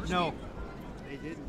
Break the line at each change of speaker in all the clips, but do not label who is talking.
first
No,
game?
they didn't.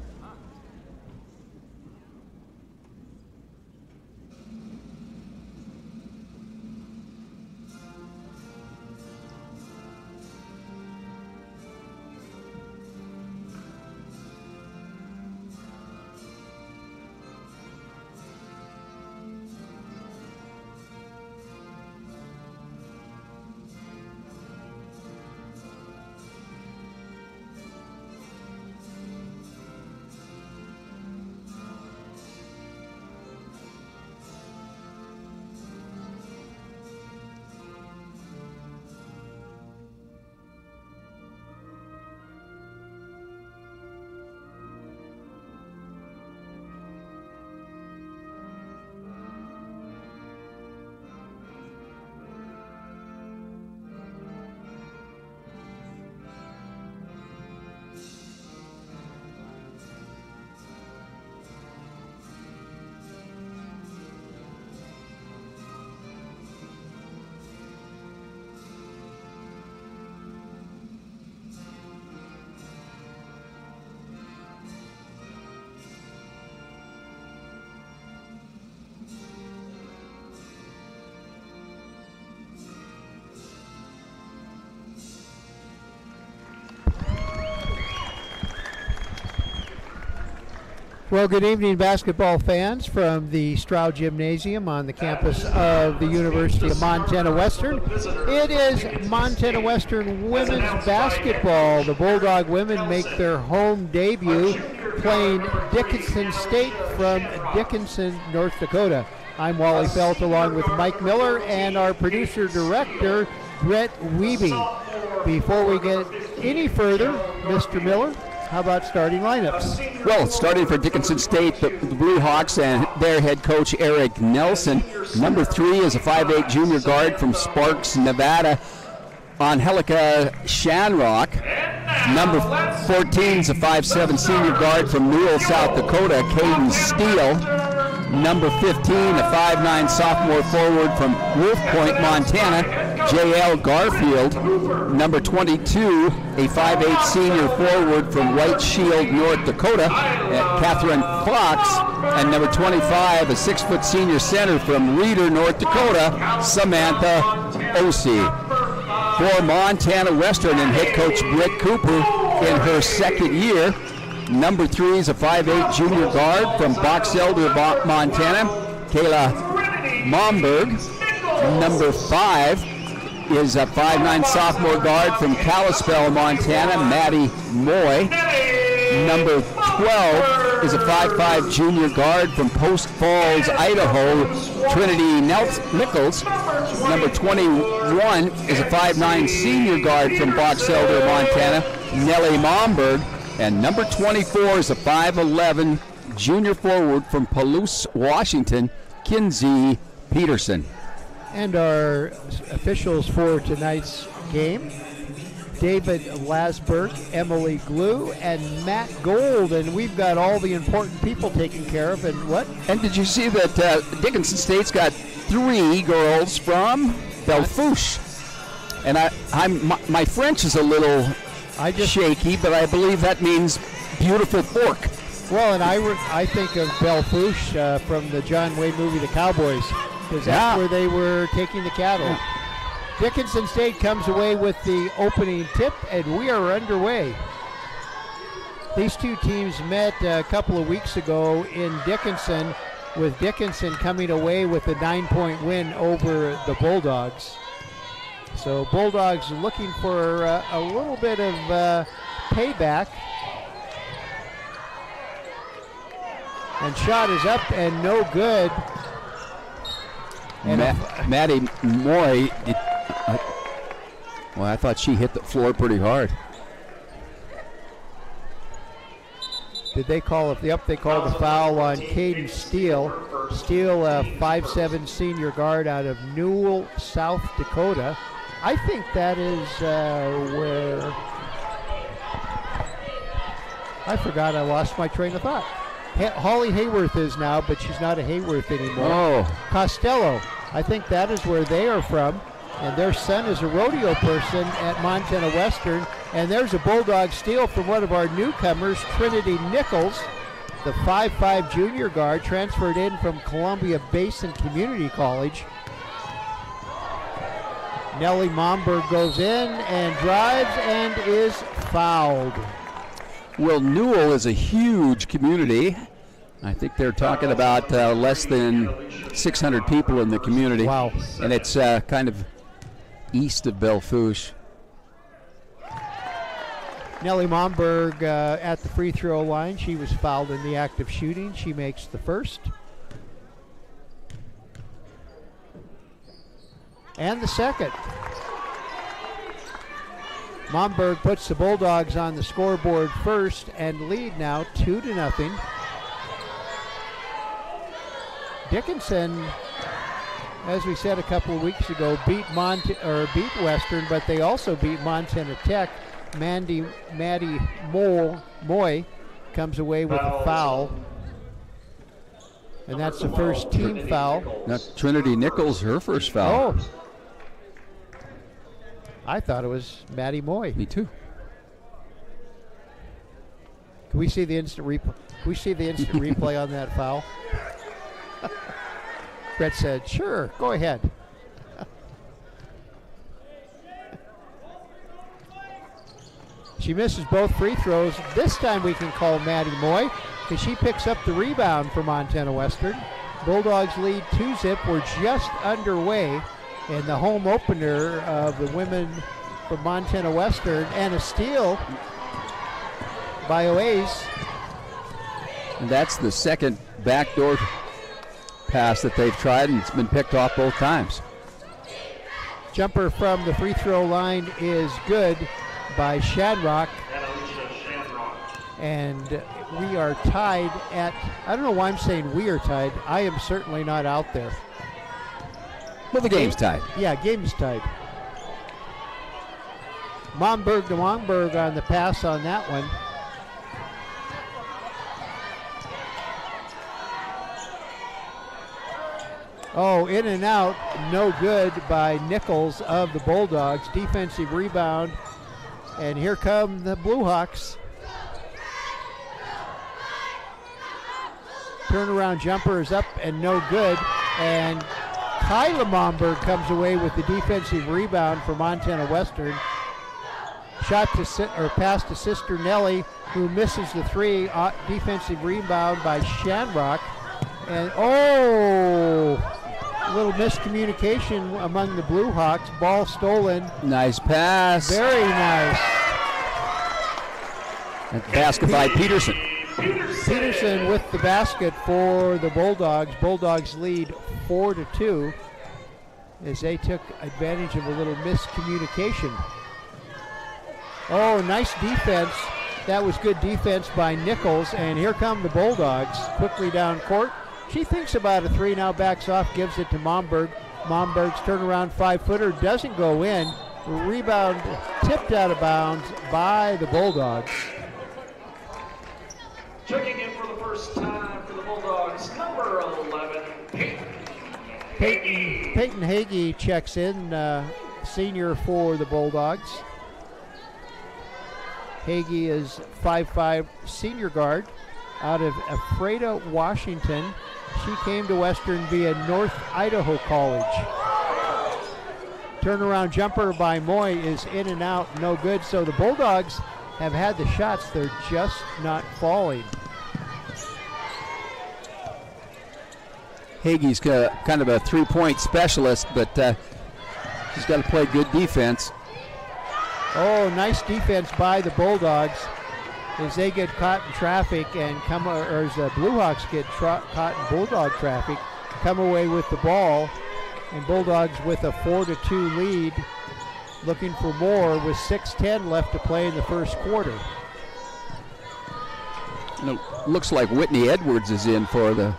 Well, good evening, basketball fans from the Stroud Gymnasium on the campus of the University of Montana Western. It is Montana Western women's basketball. The Bulldog women make their home debut playing Dickinson State from Dickinson, North Dakota. I'm Wally Felt along with Mike Miller and our producer-director, Brett Wiebe. Before we get any further, Mr. Miller, how about starting lineups?
Well, starting for Dickinson State, the Blue Hawks and their head coach, Eric Nelson. Number 3 is a 5'8 junior guard from Sparks, Nevada, Angelica Shanrock. Number 14 is a 5'7 senior guard from Newell, South Dakota, Caden Steele. Number 15, a 5'9 sophomore forward from Wolf Point, Montana, J.L. Garfield. Number 22, a 5'8 senior forward from White Shield, North Dakota, Catherine Fox. And number 25, a 6' senior center from Reeder, North Dakota, Samantha Osee. For Montana Western and head coach Britt Cooper in her second year, number 3 is a 5'8 junior guard from Box Elder, Montana, Kayla Momberg. Number 5 is a 5'9 sophomore guard from Kalispell, Montana, Maddie Moy. Number 12 is a 5'5 junior guard from Post Falls, Idaho, Trinity Nichols. Number 21 is a 5'9 senior guard from Box Elder, Montana, Nellie Momberg. And number 24 is a 5'11 junior forward from Palouse, Washington, Kinsey Peterson.
And our officials for tonight's game, David Lasberg, Emily Glue, and Matt Gold. And we've got all the important people taken care of. And what?
And did you see that Dickinson State's got 3 girls from Belfouche? And my French is a little shaky, but I believe that means beautiful fork.
Well, and I think of Belfouche from the John Wayne movie, The Cowboys, because that's where they were taking the cattle. Yeah. Dickinson State comes away with the opening tip, and we are underway. These two teams met a couple of weeks ago in Dickinson, with Dickinson coming away with a 9-point win over the Bulldogs. So Bulldogs looking for a little bit of payback. And shot is up and no good. And
Maddie Moy, well, I thought she hit the floor pretty hard.
Did they call it? Yep, they called a foul on Caden Steele. Steele, a 5'7 senior guard out of Newell, South Dakota. I think that is where I forgot. I lost my train of thought. Holly Hayworth is now, but she's not a Hayworth anymore.
Oh.
Costello. I think that is where they are from. and their son is a rodeo person at Montana Western. And there's a Bulldog steal from one of our newcomers, Trinity Nichols, the 5'5" junior guard, transferred in from Columbia Basin Community College. Nellie Momberg goes in and drives and is fouled.
Well, Newell is a huge community. I think they're talking about less than 600 people in the community.
Wow.
And it's kind of east of Belle-Fourche.
Nellie Momberg at the free throw line. She was fouled in the act of shooting. She makes the first. And the second. Momberg puts the Bulldogs on the scoreboard first and lead now 2-0. Dickinson, as we said a couple of weeks ago, beat Western, but they also beat Montana Tech. Maddie Moy comes away with a foul. And that's the first team foul.
Now Trinity Nichols, her first foul.
Oh. I thought it was Maddie Moy.
Me too.
Can we see the instant replay? Can we see the instant replay on that foul? Brett said, sure, go ahead. She misses both free throws. This time we can call Maddie Moy because she picks up the rebound for Montana Western. Bulldogs lead 2-0. We're just underway in the home opener of the women from Montana Western, and a steal by Oaze.
And that's the second backdoor pass that they've tried, and it's been picked off both times.
Jumper from the free throw line is good by Shamrock. And we are tied at, I don't know why I'm saying we are tied. I am certainly not out there.
Well, the game's tied.
Yeah, game's tied. Momberg to Momberg on the pass on that one. Oh, in and out, no good by Nichols of the Bulldogs. Defensive rebound, and here come the Blue Hawks. Turnaround jumper is up and no good, and Kyla Momberg comes away with the defensive rebound for Montana Western. Shot to pass to Sister Nellie, who misses the three. Defensive rebound by Shamrock, and a little miscommunication among the Blue Hawks. Ball stolen.
Nice pass.
Very nice.
Basket by Peterson.
Peterson with the basket for the Bulldogs. Bulldogs lead 4-2 as they took advantage of a little miscommunication. Oh, nice defense. That was good defense by Nichols, and here come the Bulldogs quickly down court. She thinks about a three, now backs off, gives it to Momberg. Momberg's turnaround 5-footer doesn't go in. Rebound tipped out of bounds by the Bulldogs.
Checking in for the first time for the Bulldogs, number 11,
Peyton Hagee checks in, senior for the Bulldogs. Hagee is 5'5", senior guard out of Ephrata, Washington. She came to Western via North Idaho College. Turnaround jumper by Moy is in and out, no good. So the Bulldogs have had the shots, they're just not falling.
Hagee's kind of a three-point specialist, but she's got to play good defense.
Oh, nice defense by the Bulldogs as they get caught in traffic and as the Blue Hawks get caught in Bulldog traffic, come away with the ball, and Bulldogs with a 4-2 lead, looking for more with 6:10 left to play in the first quarter.
Looks like Whitney Edwards is in for the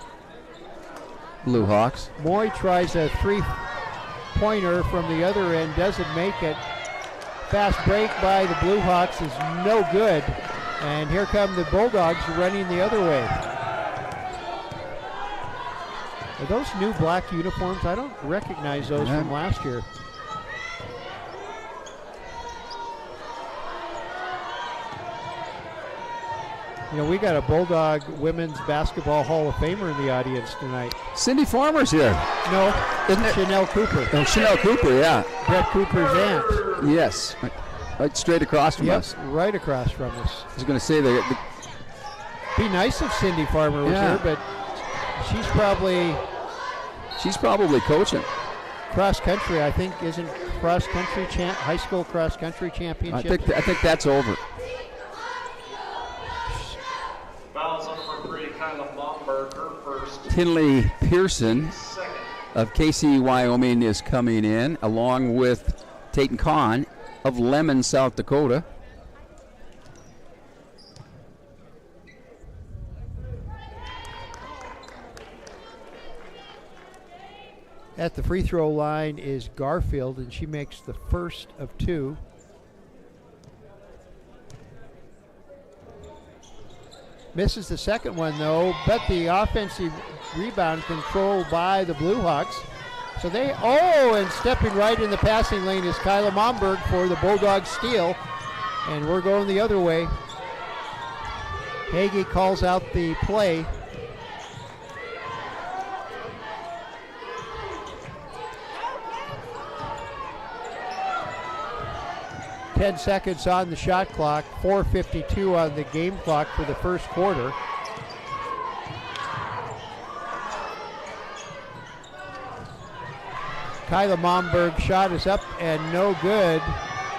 Blue Hawks.
Moy tries a three-pointer from the other end, doesn't make it. Fast break by the Blue Hawks is no good. And here come the Bulldogs running the other way. Are those new black uniforms? I don't recognize those from last year. You know, we got a Bulldog Women's Basketball Hall of Famer in the audience tonight.
Cindy Farmer's here.
No,
Isn't it?
Chanel Cooper.
Oh, Chanel Cooper, yeah.
Brett Cooper's aunt.
Yes. Right straight across from us.
Right across from us.
I was going to say the
Be nice if Cindy Farmer was here, but she's probably
coaching.
Cross country, I think, isn't cross country high school cross country championship.
I think that's over.
Fouls on number 3, Kyla Momberg, her first.
Tinley Pearson
Second.
of KC Wyoming is coming in, along with Tayton Kahn of Lemon, South Dakota.
At the free throw line is Garfield, and she makes the first of 2. Misses the second one, though, but the offensive rebound controlled by the Blue Hawks. So and stepping right in the passing lane is Kyla Momberg for the Bulldogs steal. And we're going the other way. Hagee calls out the play. Ten seconds on the shot clock, 4:52 on the game clock for the first quarter. Kyla Momberg's shot is up and no good.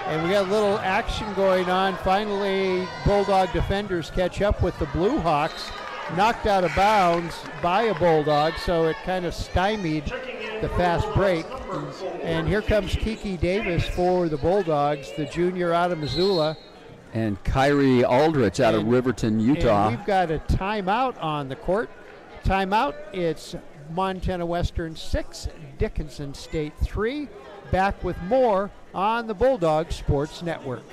And we got a little action going on. Finally, Bulldog defenders catch up with the Blue Hawks. Knocked out of bounds by a Bulldog, so it kind of stymied the fast break. And here comes Kiki Davis for the Bulldogs, the junior out of Missoula.
And Kyrie Aldrich out of Riverton, Utah.
And we've got a timeout on the court. Timeout, it's Montana Western 6, Dickinson State 3. Back with more on the Bulldog Sports Network.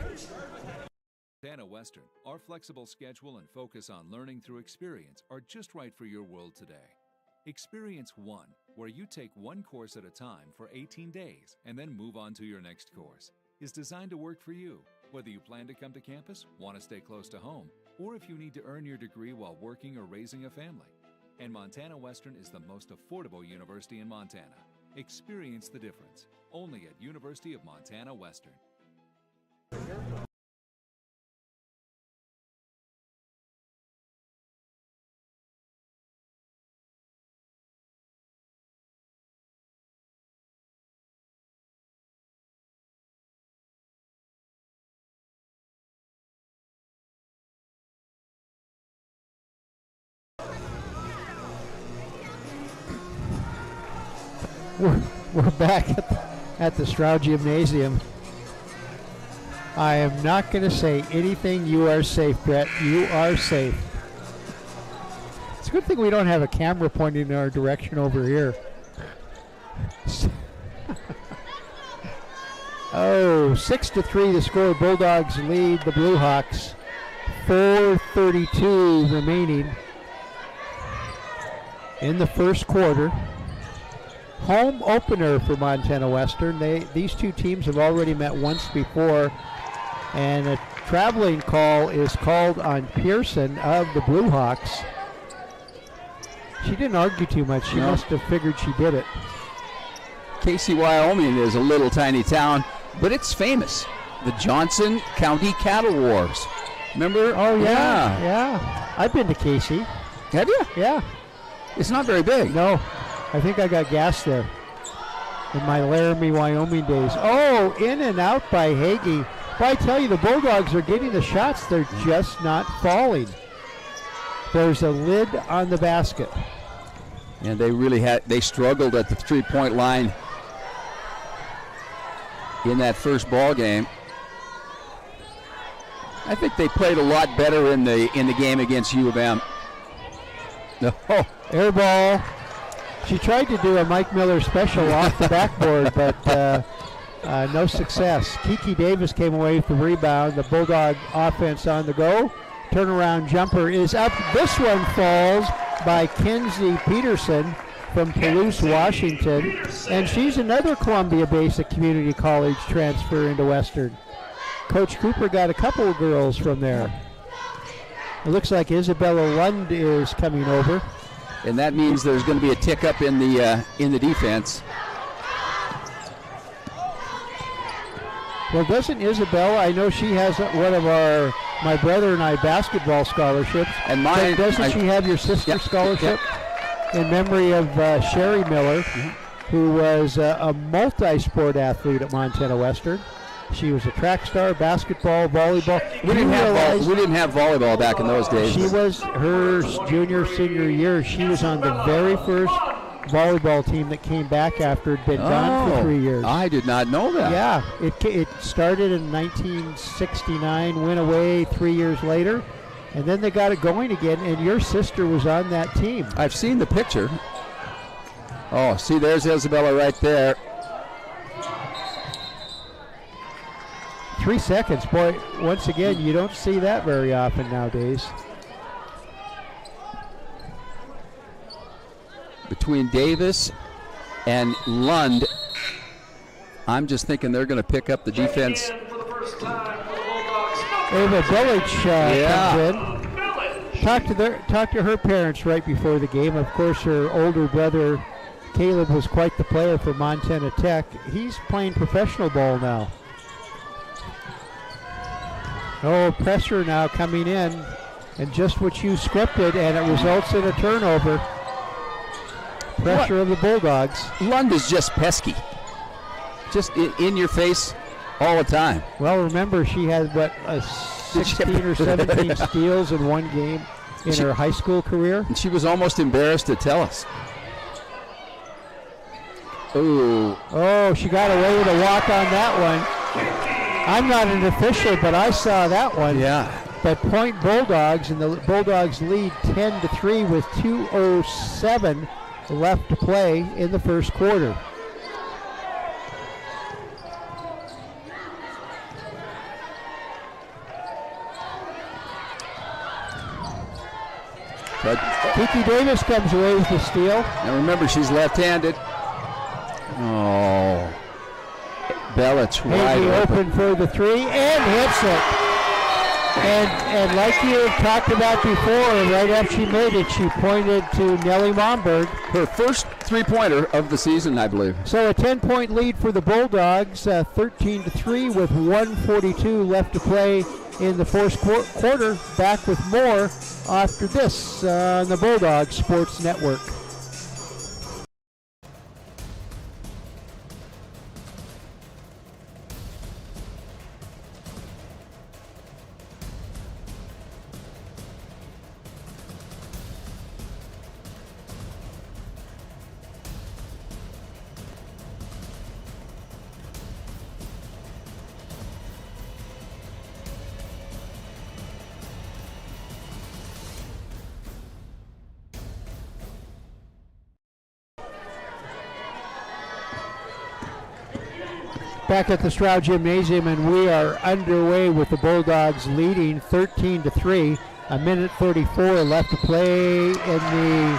Montana Western, our flexible schedule and focus on learning through experience are just right for your world today. Experience One, where you take one course at a time for 18 days and then move on to your next course, is designed to work for you, whether you plan to come to campus, want to stay close to home, or if you need to earn your degree while working or raising a family. And Montana Western is the most affordable university in Montana. Experience the difference, only at University of Montana Western.
We're back at the Stroud Gymnasium. I am not going to say anything. You are safe, Brett. You are safe. It's a good thing we don't have a camera pointing in our direction over here. Oh, 6-3 the score. Bulldogs lead the Blue Hawks. 4:32 remaining in the first quarter. Home opener for Montana Western. These two teams have already met once before, and a traveling call is called on Pearson of the Blue Hawks. She didn't argue too much. She must have figured she did it.
KC Wyoming is a little tiny town, but it's famous. The Johnson County Cattle Wars. Remember?
Oh, yeah. I've been to KC.
Have you?
Yeah.
It's not very big.
No. I think I got gas there in my Laramie, Wyoming days. Oh, in and out by Hagee. But I tell you, the Bulldogs are getting the shots. They're just not falling. There's a lid on the basket.
And they struggled at the three-point line in that first ball game. I think they played a lot better in the game against U of M.
Oh, air ball. She tried to do a Mike Miller special off the backboard, but no success. Kiki Davis came away with the rebound. The Bulldog offense on the go. Turnaround jumper is up. This one falls by Kenzie Peterson from Palouse, Washington. And she's another Columbia Basic Community College transfer into Western. Coach Cooper got a couple of girls from there. It looks like Isabella Lund is coming over.
And that means there's going to be a tick up in the defense.
Well, doesn't Isabella, I know she has one of my brother and I basketball scholarships.
And mine,
doesn't she have your sister's scholarship? In memory of Sherry Miller, who was a multi-sport athlete at Montana Western. She was a track star, basketball, volleyball.
We didn't have volleyball back in those days.
She was her junior, senior year. She was on the very first volleyball team that came back after it had been gone for 3 years.
I did not know that.
Yeah, it started in 1969, went away 3 years later, and then they got it going again, and your sister was on that team.
I've seen the picture. Oh, see, there's Isabella right there.
3 seconds, boy, once again, you don't see that very often nowadays.
Between Davis and Lund, I'm just thinking they're going to pick up the defense.
Ava Village comes in. Talked to her parents right before the game. Of course, her older brother, Caleb, was quite the player for Montana Tech. He's playing professional ball now. Oh, pressure now coming in, and just what you scripted, and it results in a turnover. Pressure of the Bulldogs.
Lund is just pesky. Just in your face all the time.
Well, remember, she had, 16 or 17 steals in one game in her high school career?
And she was almost embarrassed to tell us. Ooh.
Oh, she got away with a walk on that one. I'm not an official, but I saw that one.
Yeah.
But point Bulldogs, and the Bulldogs lead 10-3 with 2:07 left to play in the first quarter.
But
Kiki Davis comes away with the steal.
Now remember, she's left-handed. Oh. Bellich wide
open for the three and hits it. And like you talked about before, right after she made it, she pointed to Nellie Momberg.
Her first three-pointer of the season, I believe.
So a 10-point lead for the Bulldogs, 13-3 with 1:42 left to play in the fourth quarter. Back with more after this on the Bulldogs Sports Network. Back at the Stroud Gymnasium, and we are underway with the Bulldogs leading 13-3. A minute 34 left to play in the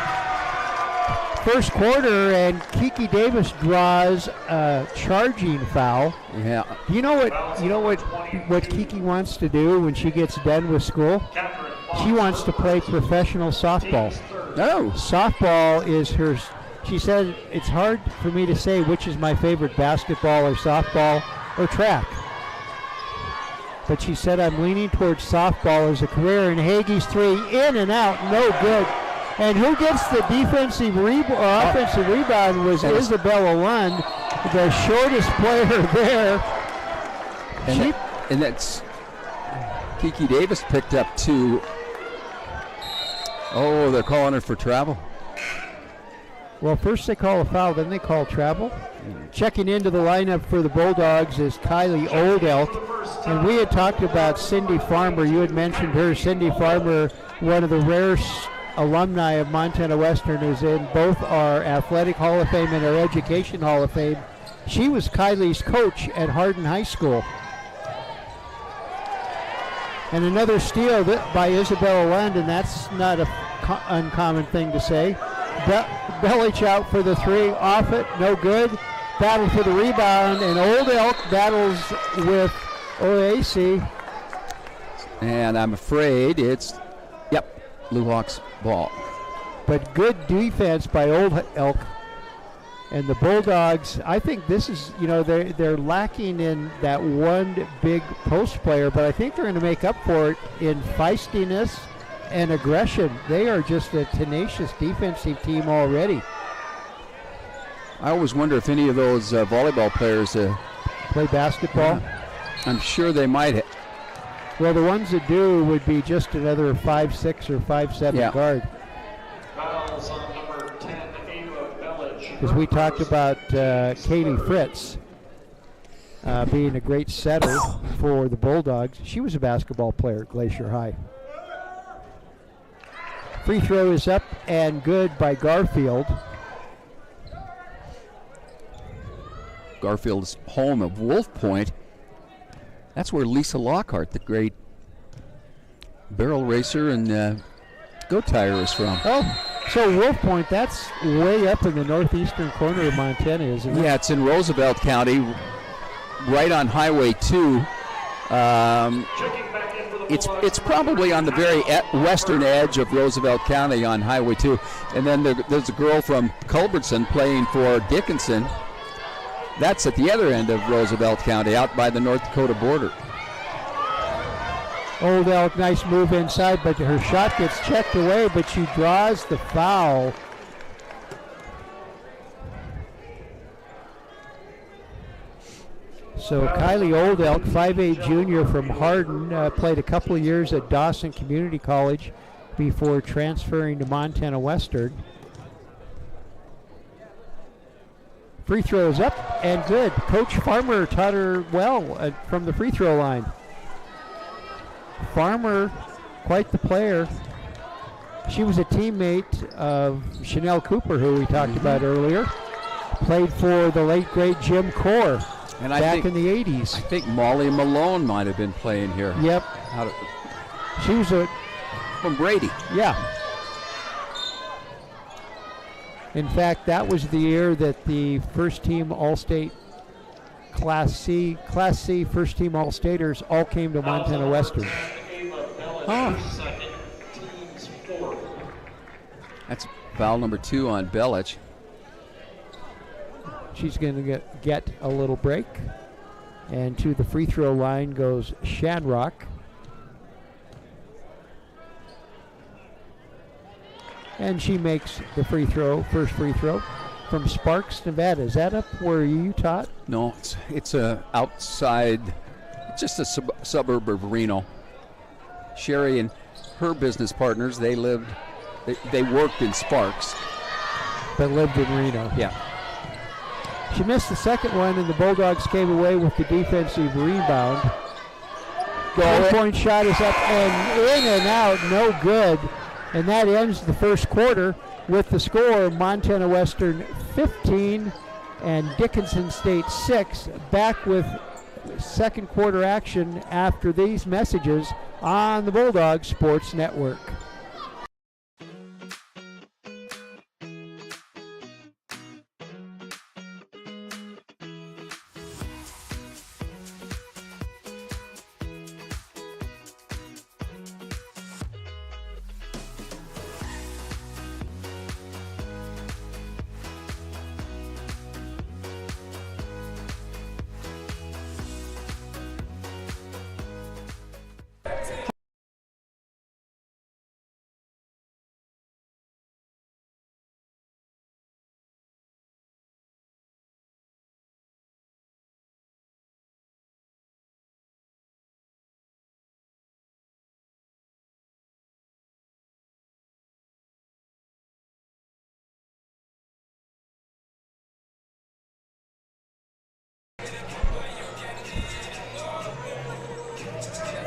first quarter, and Kiki Davis draws a charging foul.
Yeah.
You know what Kiki wants to do when she gets done with school? She wants to play professional softball.
No.
Softball is her. She said, it's hard for me to say which is my favorite, basketball or softball or track. But she said, I'm leaning towards softball as a career, and Hagee's three in and out, no good. And who gets the offensive rebound was Isabella Lund, the shortest player there.
And that's Kiki Davis picked up two. Oh, they're calling her for travel.
Well, first they call a foul, then they call travel. Checking into the lineup for the Bulldogs is Kylie Oldelk. And we had talked about Cindy Farmer. You had mentioned her. Cindy Farmer, one of the rare alumni of Montana Western, is in both our Athletic Hall of Fame and our Education Hall of Fame. She was Kylie's coach at Hardin High School. And another steal by Isabella Lund, and that's not an uncommon thing to say. Bellich out for the three, off it, no good. Battle for the rebound, and Old Elk battles with OAC.
And I'm afraid it's Blue Hawks ball.
But good defense by Old Elk. And the Bulldogs, I think this is, they're lacking in that one big post player, but I think they're going to make up for it in feistiness and aggression. They are just a tenacious defensive team already.
I always wonder if any of those volleyball players
play basketball.
Yeah, I'm sure they might.
Well, the ones that do would be just another 5'6" or 5'7" guard.
Fouls on number 10, Ava Bellich.
Because we talked about Katie Fritz being a great setter for the Bulldogs. She was a basketball player at Glacier High. Free throw is up and good by Garfield.
Garfield's home of Wolf Point. That's where Lisa Lockhart, the great barrel racer and goat tire, is from.
Oh, so Wolf Point, that's way up in the northeastern corner of Montana, isn't it?
Yeah, it's in Roosevelt County, right on Highway 2. It's probably on the very western edge of Roosevelt County on Highway 2. And then there's a girl from Culbertson playing for Dickinson. That's at the other end of Roosevelt County, out by the North Dakota border.
Old Elk, nice move inside, but her shot gets checked away, but she draws the foul. So Kylie Old Elk, 5'8" junior from Hardin, played a couple of years at Dawson Community College before transferring to Montana Western. Free throw is up and good. Coach Farmer taught her well from the free throw line. Farmer, quite the player. She was a teammate of Chanel Cooper, who we talked about earlier. Played for the late, great Jim Core back in the 80s.
I think Molly Malone might have been playing here.
Yep. She was
from Brady.
Yeah. In fact, that was the year that the first team All-State Class C first team All-Staters all came to Montana Western.
That's foul number 2 on Bellich.
She's going to get a little break. And to the free throw line goes Shanrock. And she makes the first free throw from Sparks, Nevada. Is that up where you taught?
No, it's outside, just a suburb of Reno. Sherry and her business partners, they worked in Sparks.
But lived in Reno.
Yeah.
She missed the second one, and the Bulldogs came away with the defensive rebound. Point shot is up and in and out, no good. And that ends the first quarter with the score Montana Western 15 and Dickinson State 6. Back with second quarter action after these messages on the Bulldog Sports Network.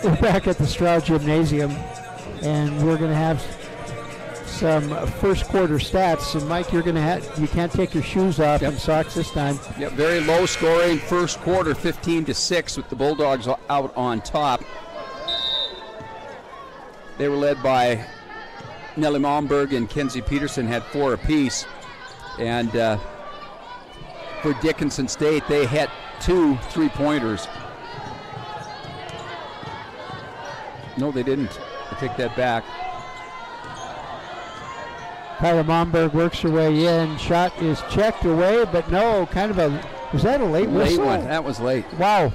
We're back at the Stroud Gymnasium, and we're going to have some first quarter stats. And Mike, you can't take your shoes off and socks this time.
Yep, very low scoring first quarter, 15-6, with the Bulldogs out on top. They were led by Nellie Momberg and Kenzie Peterson, had 4 apiece. And for Dickinson State, they hit 2 3-pointers. No, they didn't. I take that back.
Kyla Momberg works her way in. Shot is checked away, but no, kind of a, was that a late whistle?
Late one. That was late.
Wow.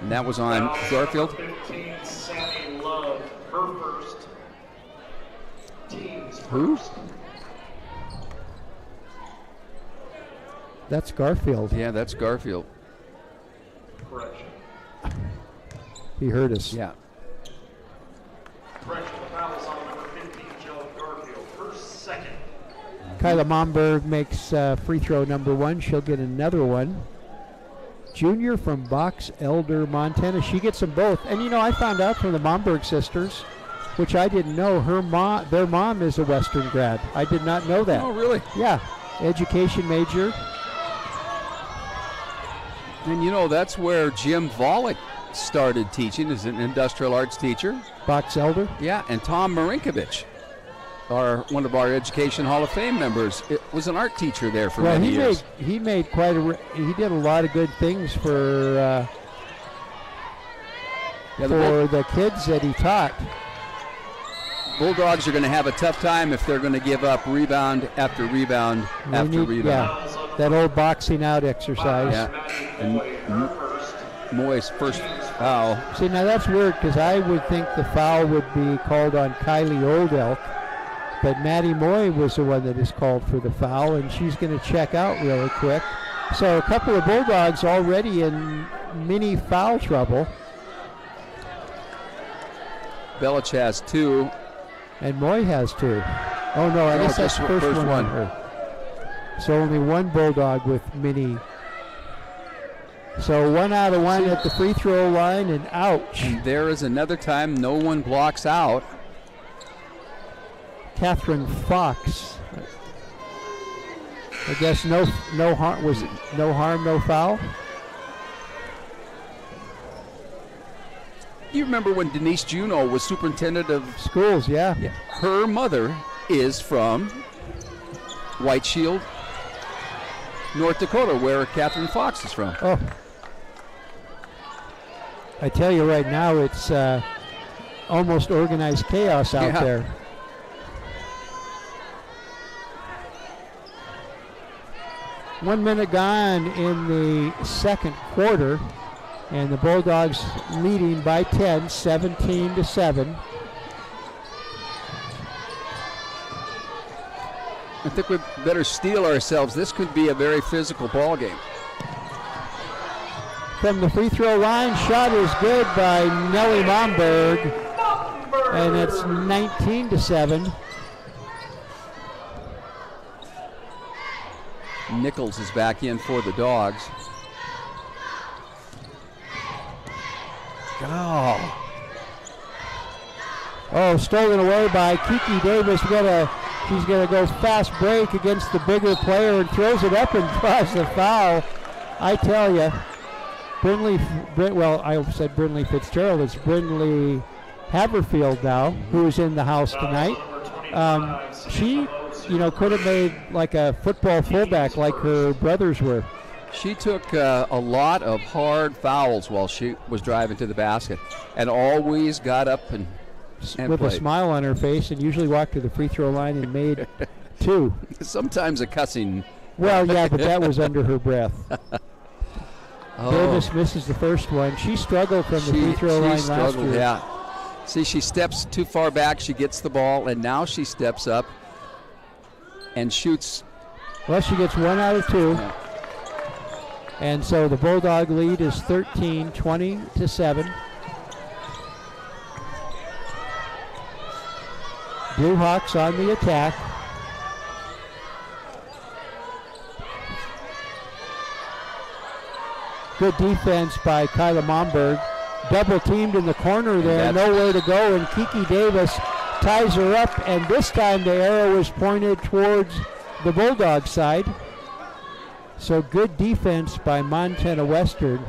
And that was on Garfield.
15, Sammy Love, her first. Team's
Who?
first.
That's Garfield.
Yeah, that's Garfield.
Correction.
He heard us.
Yeah.
Correction, the foul is on number 15, Jill Garfield. First, second.
Kyla Momberg makes free throw number 1. She'll get another one. Junior from Box Elder, Montana. She gets them both. And you know, I found out from the Momberg sisters, which I didn't know, their mom is a Western grad. I did not know that.
Oh, really?
Yeah, education major.
And you know, that's where Jim Volek started teaching as an industrial arts teacher.
Box Elder.
Yeah, and Tom Marinkovich, one of our Education Hall of Fame members, was an art teacher there for many years.
He made quite he did a lot of good things for the kids that he taught.
Bulldogs are going to have a tough time if they're going to give up rebound after rebound after rebound.
Yeah, that old boxing out exercise.
Yeah. And Moy's first foul.
See, now that's weird because I would think the foul would be called on Kylie Oldelk, but Maddie Moy was the one that is called for the foul, and she's going to check out really quick. So a couple of Bulldogs already in mini foul trouble.
Belich has 2.
And Moy has 2. Oh, no, I guess that's the first one on her. So only one Bulldog with mini. So 1 out of 1 at the free throw line, and ouch.
And there is another time no one blocks out.
Catherine Fox. I guess no harm. Was it no harm, no foul?
You remember when Denise Juneau was superintendent of
schools? Yeah.
Her mother is from White Shield, North Dakota, where Catherine Fox is from.
Oh. I tell you right now, it's almost organized chaos out there. 1 minute gone in the second quarter, and the Bulldogs leading by 10, 17-7.
I think we better steel ourselves. This could be a very physical ball game.
From the free throw line, shot is good by Nellie Momberg, and it's 19-7.
Nichols is back in for the Dogs.
Oh, stolen away by Kiki Davis. She's gonna go fast break against the bigger player and throws it up and draws the foul. I tell you, I said Brindley Fitzgerald. It's Brindley Haverfield now, who is in the house tonight. She, could have made like a football fullback like her brothers were.
She took a lot of hard fouls while she was driving to the basket, and always got up and
with
played.
A smile on her face, and usually walked to the free throw line and made 2.
Sometimes a cussing.
Well, yeah, but that was under her breath. Davis misses the first one. She struggled from the free throw line last year.
Yeah. See, she steps too far back. She gets the ball, and now she steps up and shoots.
Well, she gets 1 out of 2.
Yeah.
And so the Bulldog lead is 13, 20-7. Blue Hawks on the attack. Good defense by Kyla Momberg. Double teamed in the corner there, nowhere to go, and Kiki Davis ties her up, and this time the arrow is pointed towards the Bulldog side. So good defense by Montana Western.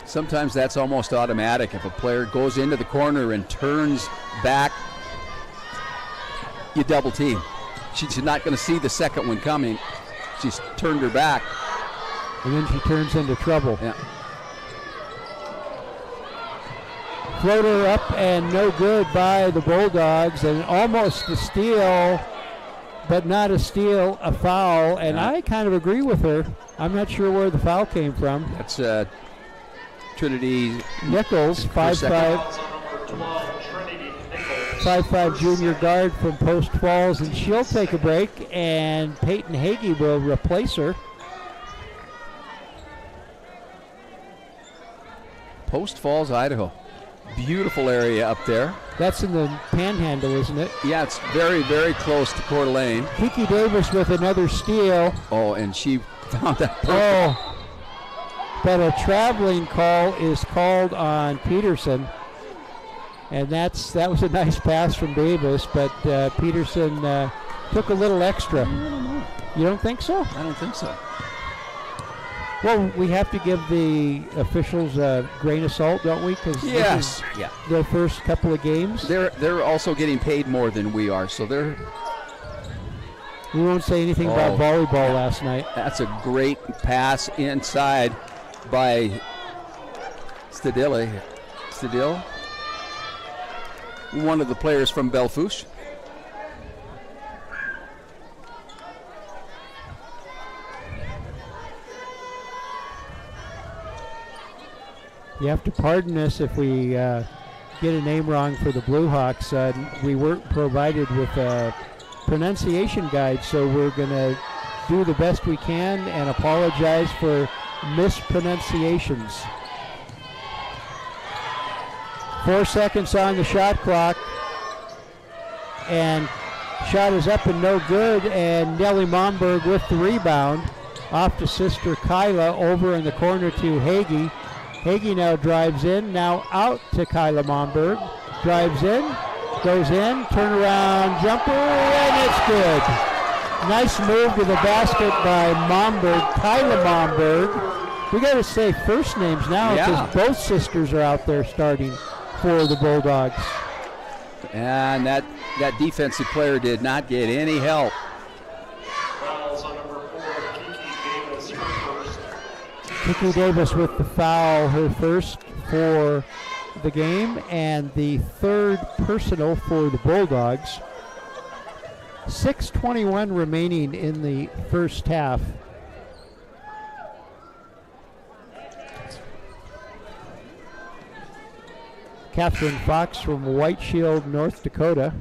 Sometimes that's almost automatic. If a player goes into the corner and turns back, you double team. She's not going to see the second one coming. She's turned her back.
And then she turns into trouble.
Yeah.
Floater up and no good by the Bulldogs, and almost a steal but not a steal, a foul, and
Yeah.
I kind of agree with her. I'm not sure where the foul came from.
That's Trinity
Nichols,
First
5'5",
Fouls on number 12, Trinity Nichols.
5'5" junior guard from Post Falls, and she'll take a break, and Peyton Hagee will replace her.
Post Falls, Idaho. Beautiful area up there.
That's in the Panhandle, isn't it?
Yeah, it's very, very close to Coeur d'Alene.
Kiki Davis with another steal.
Oh, and she found that perfect.
Oh, but a traveling call is called on Peterson, and that was a nice pass from Davis, but Peterson took a little extra. You don't think so?
I don't think so.
Well, we have to give the officials a grain of salt, don't we? Because
Yes. Yeah.
their first couple of games.
They're also getting paid more than we are, so
We won't say anything about volleyball last night.
that's a great pass inside by Stadil, one of the players from Belfouche.
You have to pardon us if we get a name wrong for the Blue Hawks. We weren't provided with a pronunciation guide, so we're going to do the best we can and apologize for mispronunciations. 4 seconds on the shot clock, and shot is up and no good, and Nellie Momberg with the rebound off to sister Kyla, over in the corner to Hagee. Hagee now drives in, now out to Kyla Momberg, drives in, goes in, turnaround jumper, and it's good. Nice move to the basket by Momberg, Kyla Momberg. We got to say first names now because both sisters are out there starting for the Bulldogs.
And that defensive player did not get any help.
Fouls on number 4, Kiki Davis, her first.
Kiki Davis with the foul, her first for the game, and the third personal for the Bulldogs. 6:21 remaining in the first half. Catherine Fox from White Shield, North Dakota.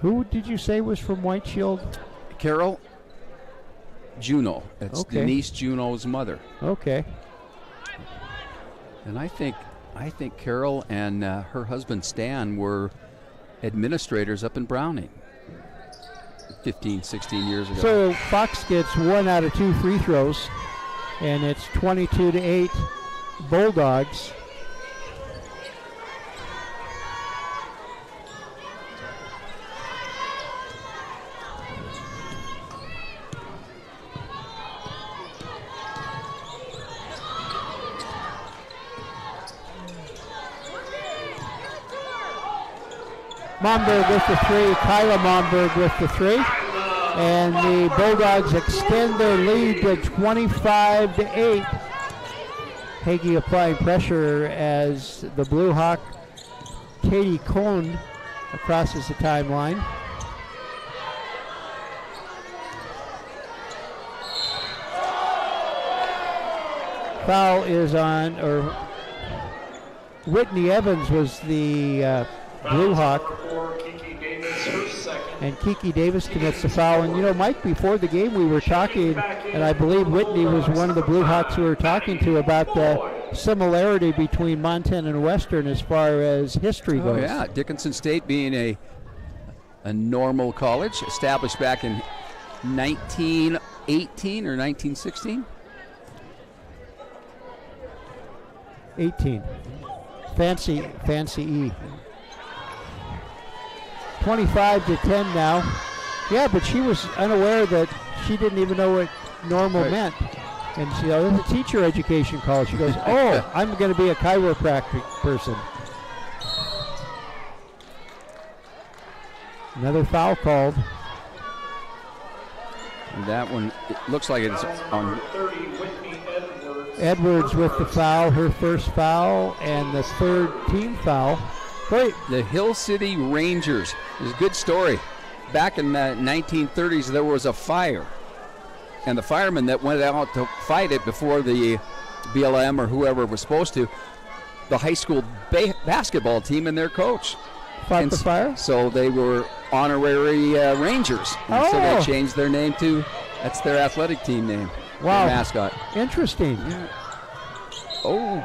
Who did you say was from White Shield?
Carol Juneau. That's
Okay.
Denise Juneau's mother.
Okay.
And I think Carol and her husband Stan were administrators up in Browning 15, 16 years ago.
So Fox gets 1 out of 2 free throws, and it's 22-8 Bulldogs. Momberg with the 3, Kyla Momberg with the 3. And the Bulldogs extend their lead to 25-8. Hagee applying pressure as the Blue Hawk, Katie Cohn, crosses the timeline. Foul is on, or Whitney Evans was the Blue Hawk.
Number 4, Kiki Davis, her second.
And Kiki Davis commits the foul. And, you know, Mike, before the game we were talking, and I believe Whitney was one of the Blue Hawks we were talking to about the similarity between Montana and Western as far as history goes.
Oh, yeah. Dickinson State being a normal college, established back in 1918 or 1916.
18. Fancy E. 25-10 now. Yeah, but she was unaware that she didn't even know what normal meant. And she, it's a teacher education college. She goes, oh, I'm going to be a chiropractic person. Another foul called.
And that one, it looks like it's on.
Number 30, Whitney Edwards.
Edwards with the foul, her first foul, and the third team foul. Great.
The Hill City Rangers. It's a good story. Back in the 1930s, there was a fire. And the firemen that went out to fight it before the BLM or whoever was supposed to, the high school basketball team and their coach.
Fought the fire?
So they were honorary Rangers. And so they changed their name to, that's their athletic team name.
Wow.
Their mascot.
Interesting.
Yeah. Oh.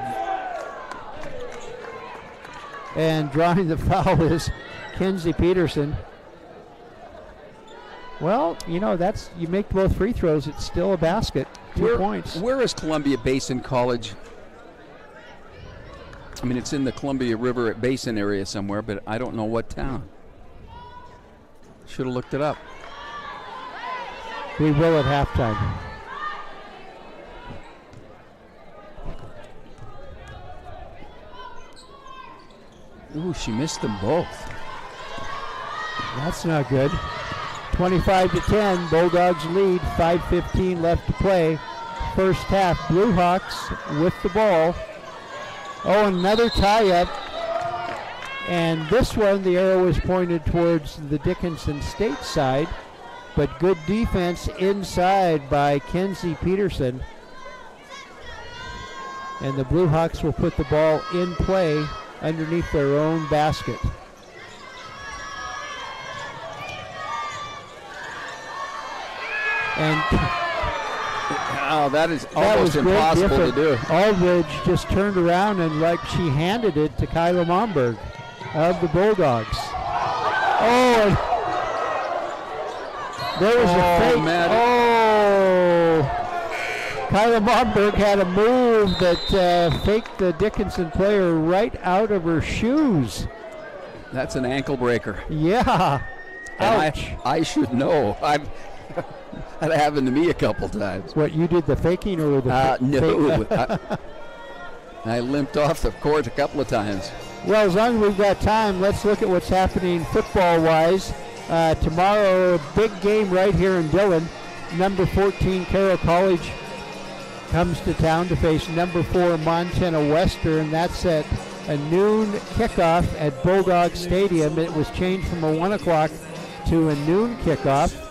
And drawing the foul is Kenzie Peterson. Well, you know, you make both free throws, it's still a basket. 2 points.
Where is Columbia Basin College? I mean, it's in the Columbia River Basin area somewhere, but I don't know what town. Should have looked it up.
We will at halftime.
Ooh, she missed them both.
That's not good. 25-10, Bulldogs lead, 5:15 left to play. First half, Blue Hawks with the ball. Oh, another tie-up. And this one, the arrow is pointed towards the Dickinson State side, but good defense inside by Kenzie Peterson. And the Blue Hawks will put the ball in play underneath their own basket. And
that is almost impossible to do.
Aldridge just turned around and like she handed it to Kyla Momberg of the Bulldogs. Oh, and there was a fake.
Man.
Oh, Kyla Momberg had a move that faked the Dickinson player right out of her shoes.
That's an ankle breaker.
Yeah. Ouch.
I should know. That happened to me a couple times.
What, you did the faking or the
no. I limped off the court a couple of times.
Well, as long as we've got time, let's look at what's happening football-wise. Tomorrow, a big game right here in Dillon. Number 14, Carroll College, comes to town to face number 4, Montana Western. That's at a noon kickoff at Bulldog Stadium. It was changed from a 1 o'clock to a noon kickoff.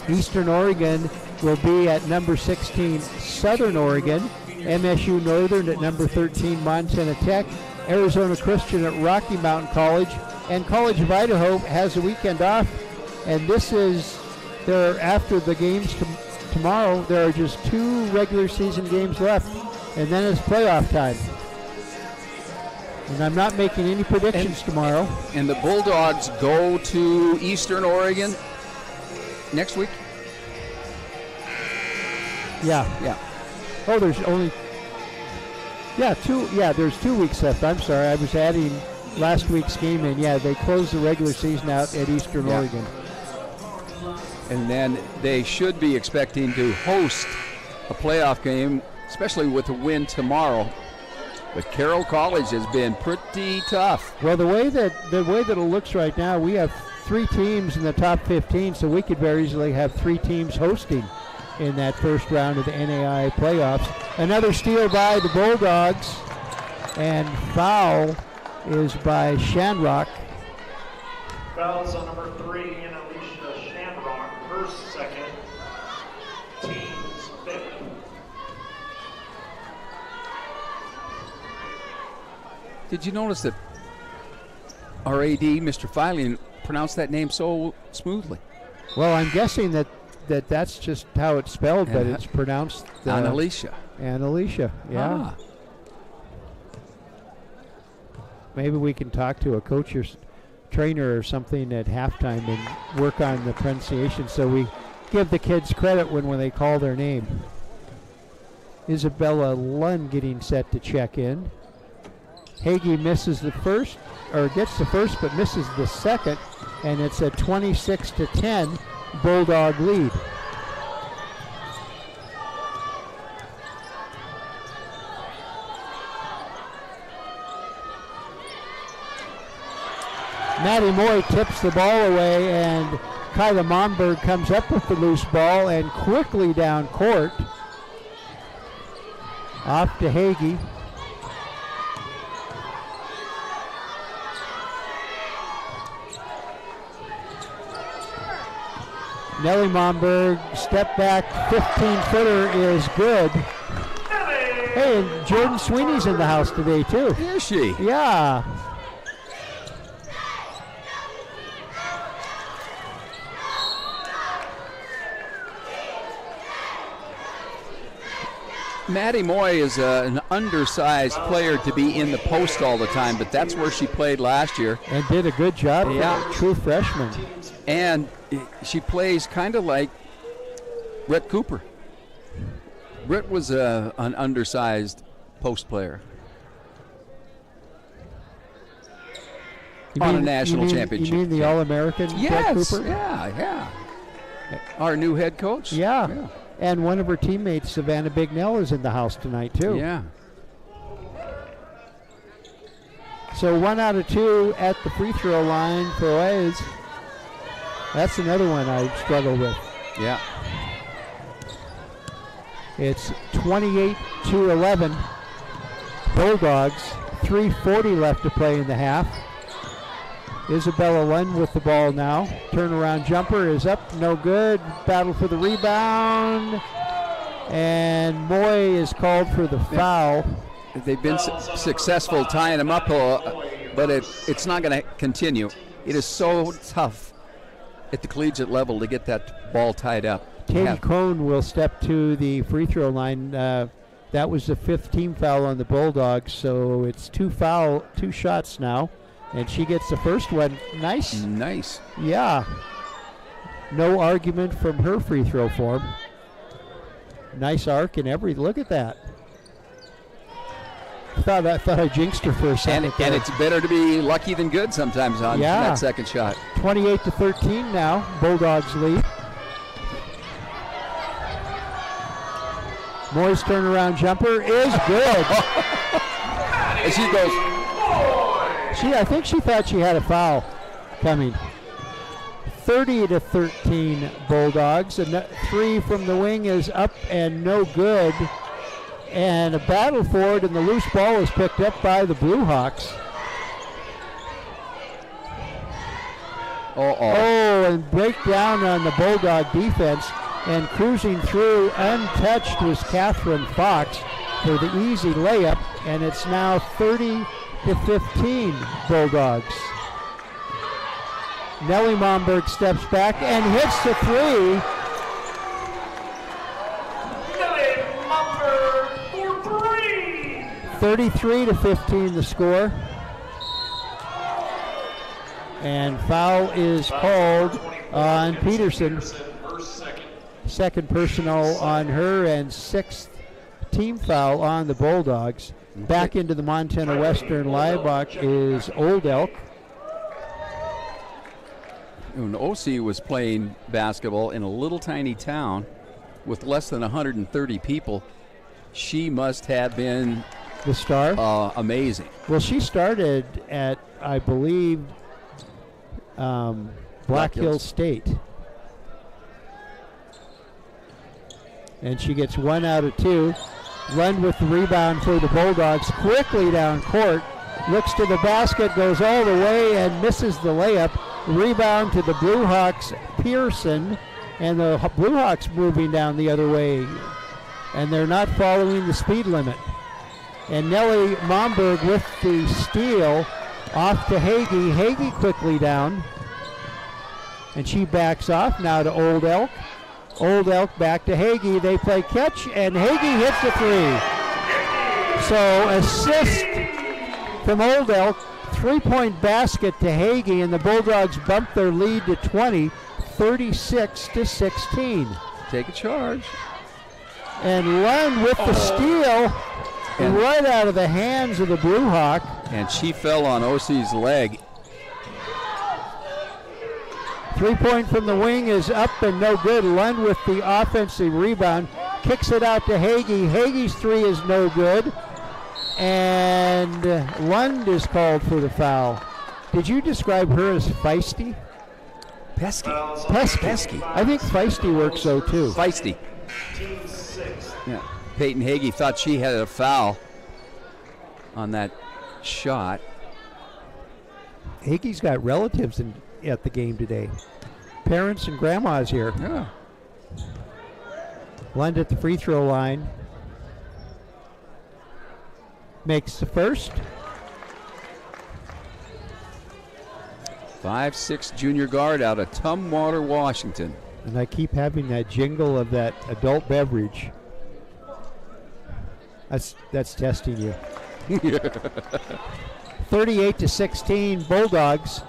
Eastern Oregon will be at number 16, Southern Oregon. MSU Northern at number 13, Montana Tech. Arizona Christian at Rocky Mountain College. And College of Idaho has a weekend off. And this is, after the games tomorrow, there are just 2 regular season games left. And then it's playoff time. And I'm not making any predictions tomorrow.
And the Bulldogs go to Eastern Oregon next week?
Yeah. Oh, there's only... there's 2 weeks left. I'm sorry, I was adding last week's game in. Yeah, they closed the regular season out at Eastern Oregon.
And then they should be expecting to host a playoff game, especially with a win tomorrow. But Carroll College has been pretty tough.
Well, the way that it looks right now, we have 3 teams in the top 15, so we could very easily have 3 teams hosting in that first round of the NAIA playoffs. Another steal by the Bulldogs, and foul is by Shanrock.
Fouls on number 3, Alicia Shanrock, her second, team's 5th.
Did you notice that our AD, Mr. Filing, pronounced that name so smoothly?
Well, I'm guessing that's just how it's spelled, but it's pronounced
Annalicia.
Annalicia, yeah.
Ah.
Maybe we can talk to a coach or trainer or something at halftime and work on the pronunciation so we give the kids credit when they call their name. Isabella Lund getting set to check in. Hagee misses the first, or gets the first but misses the second, and it's a 26-10 Bulldog lead. Maddie Moy tips the ball away, and Kyla Momberg comes up with the loose ball and quickly down court. Off to Hagee. Nellie Momberg, step back, 15-footer is good. Hey, and Jordan Sweeney's in the house today, too.
Is she?
Yeah.
Maddie Moy is an undersized player to be in the post all the time, but that's where she played last year.
And did a good job.
Yeah.
True freshman.
And she plays kind of like Brett Cooper. Brett was an undersized post player on a national championship.
You mean the All-American Brett
Yes,
Cooper?
yeah. Our new head coach?
Yeah. And one of her teammates, Savannah Bignell, is in the house tonight, too.
Yeah.
So 1 out of 2 at the free throw line for Oaze. That's another one I struggle with.
Yeah.
It's 28-11. Bulldogs, 3:40 left to play in the half. Isabella Lund with the ball now. Turnaround jumper is up, no good. Battle for the rebound. And Moy is called for the foul.
They've been successful tying them up, but it's not going to continue. It is so tough at the collegiate level to get that ball tied up.
Katie Cohn will step to the free throw line. That was the 5th team foul on the Bulldogs, so it's 2 shots now. And she gets the first one. Nice. Yeah. No argument from her free throw form. Nice arc and everything. Look at that. I thought I jinxed her for a second.
And it's better to be lucky than good sometimes on that second shot.
28-13 now. Bulldogs lead. Moy's turnaround jumper is good.
And she goes.
I think she thought she had a foul coming. 30-13 Bulldogs. And 3 from the wing is up and no good. And a battle for it, and the loose ball is picked up by the Blue Hawks. And breakdown on the Bulldog defense. And cruising through untouched was Catherine Fox for the easy layup. And it's now 30-15 Bulldogs. Nellie Momberg steps back and hits the 3.
Nellie Momberg for 3.
33-15 the score. And foul is called on Peterson. Second personal on her, and 6th team foul on the Bulldogs. Back into the Montana Western Liebach is Old Elk.
When OC was playing basketball in a little tiny town with less than 130 people, she must have been
the star.
Amazing.
Well, she started at, I believe, Black Hills State. And she gets 1 out of 2. Lund with the rebound for the Bulldogs. Quickly down court. Looks to the basket, goes all the way and misses the layup. Rebound to the Blue Hawks, Pearson. And the Blue Hawks moving down the other way. And they're not following the speed limit. And Nellie Momberg with the steal off to Hagee. Hagee quickly down. And she backs off now to Old Elk. Old Elk back to Hagee. They play catch, and Hagee hits the 3. So assist from Old Elk. 3-point basket to Hagee, and the Bulldogs bump their lead to 20, 36-16.
Take a charge.
And Lund with the steal right out of the hands of the Blue Hawk.
And she fell on OC's leg.
3-point from the wing is up and no good. Lund with the offensive rebound. Kicks it out to Hagee. Hagee's 3 is no good. And Lund is called for the foul. Did you describe her as feisty?
Pesky.
I think feisty works so too.
Feisty. Yeah. Peyton Hagee thought she had a foul on that shot.
Hagee's got relatives at the game today. parents and grandmas here.
Yeah.
Lund at the free throw line. Makes the first.
5'6" junior guard out of Tumwater, Washington.
And I keep having that jingle of that adult beverage. That's testing you. 38-16, Bulldogs.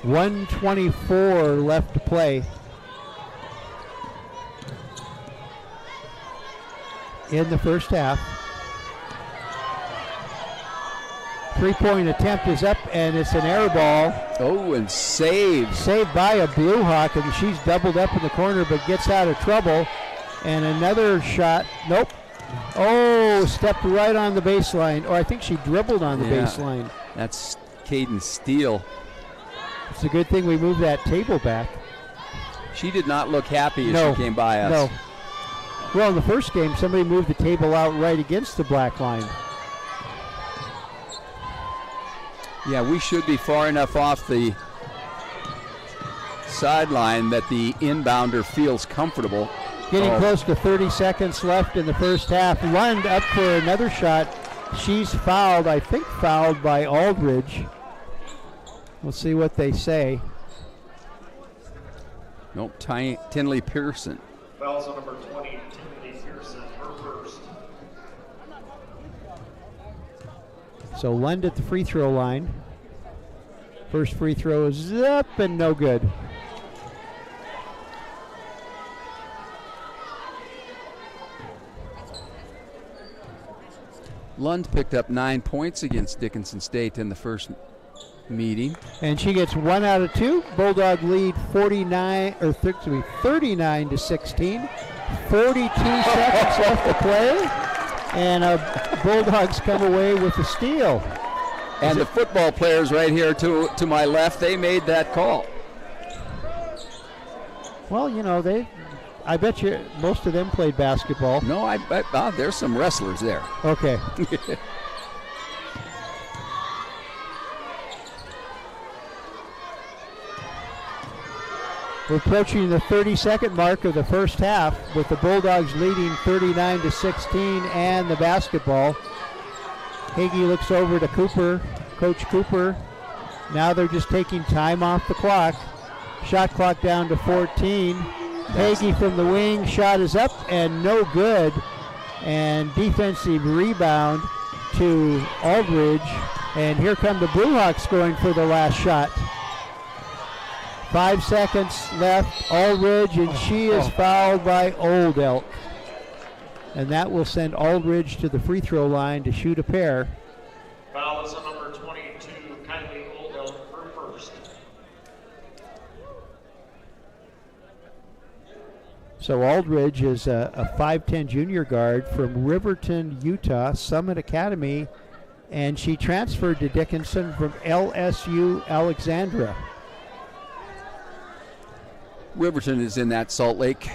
1:24 left to play in the first half. Three-point attempt is up, and it's an air ball.
Oh, and saved.
Saved by a Blue Hawk, and she's doubled up in the corner but gets out of trouble. And another shot. Nope. Oh, stepped right on the baseline. Or I think she dribbled on the baseline.
That's Caden Steele.
It's a good thing we moved that table back.
She did not look happy as she came by us.
No. Well, in the first game, somebody moved the table out right against the black line.
Yeah, we should be far enough off the sideline that the inbounder feels comfortable.
Getting close to 30 seconds left in the first half. Lund up for another shot. She's fouled, I think fouled by Aldridge. We'll see what they say.
Nope, Tinley Pearson.
Fouls on number 20, Timothy Pearson, her first.
So Lund at the free throw line. First free throw is up and no good.
Lund picked up 9 points against Dickinson State in the first meeting.
And she gets 1 out of 2. Bulldog lead 39-16. 42 seconds left to play. And Bulldogs come away with the steal.
And the football players right here to my left, they made that call.
Well, you know, I bet you most of them played basketball.
No, I bet there's some wrestlers there.
Okay. We're approaching the 30-second mark of the first half with the Bulldogs leading 39-16 and the basketball. Hagee looks over to Coach Cooper. Now they're just taking time off the clock. Shot clock down to 14. Hagee from the wing, shot is up and no good. And defensive rebound to Aldridge. And here come the Blue Hawks going for the last shot. 5 seconds left, Aldridge, and she is fouled by Old Elk. And that will send Aldridge to the free throw line to shoot a pair.
Foul is on number 22, Kylie Old Elk, her first.
So Aldridge is a 5'10 junior guard from Riverton, Utah, Summit Academy, and she transferred to Dickinson from LSU Alexandra.
Riverton is in that Salt Lake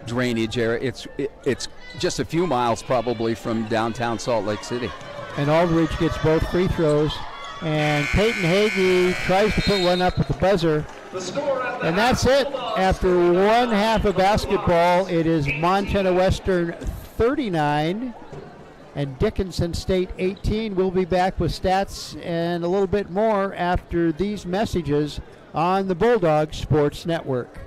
drainage area. It's just a few miles probably from downtown Salt Lake City.
And Aldridge gets both free throws. And Peyton Hagee tries to put one up at the buzzer. And that's it. After one half of basketball, it is Montana Western 39 and Dickinson State 18. We'll be back with stats and a little bit more after these messages on the Bulldog Sports Network.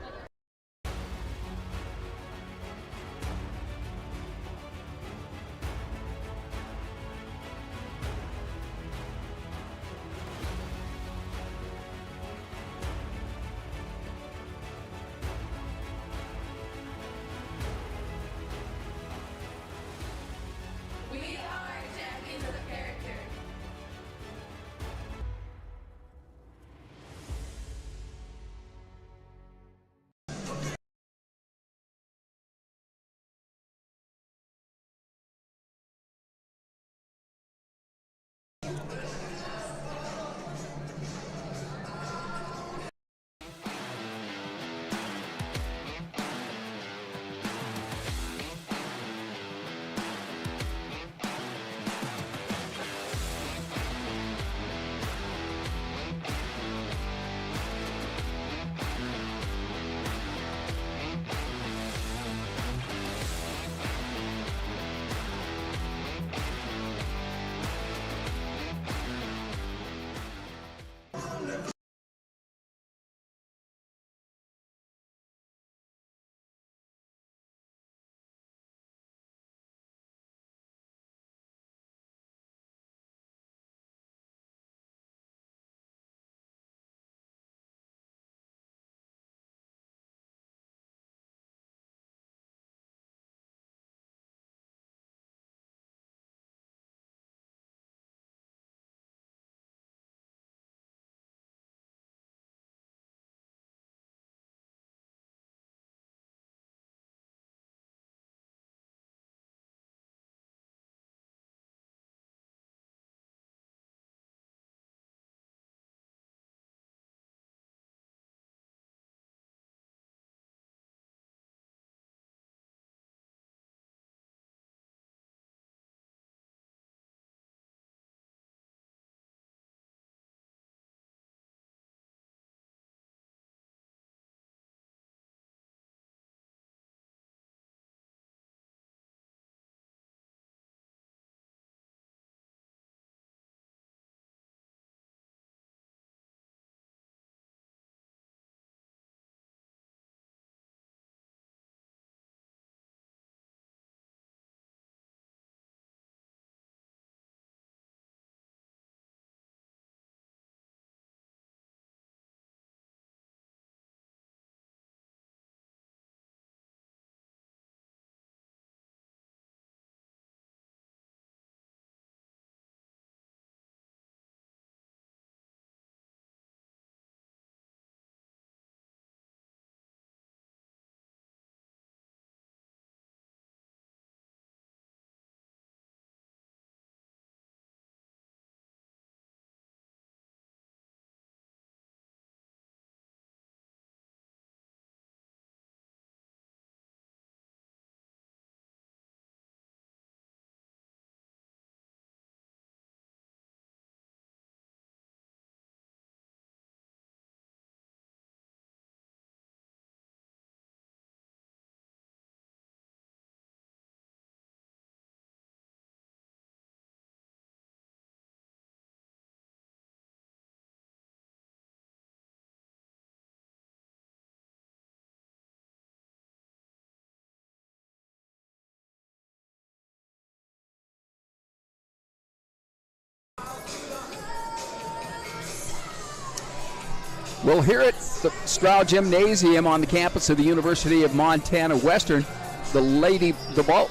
Well, here at the Stroud Gymnasium on the campus of the University of Montana Western, the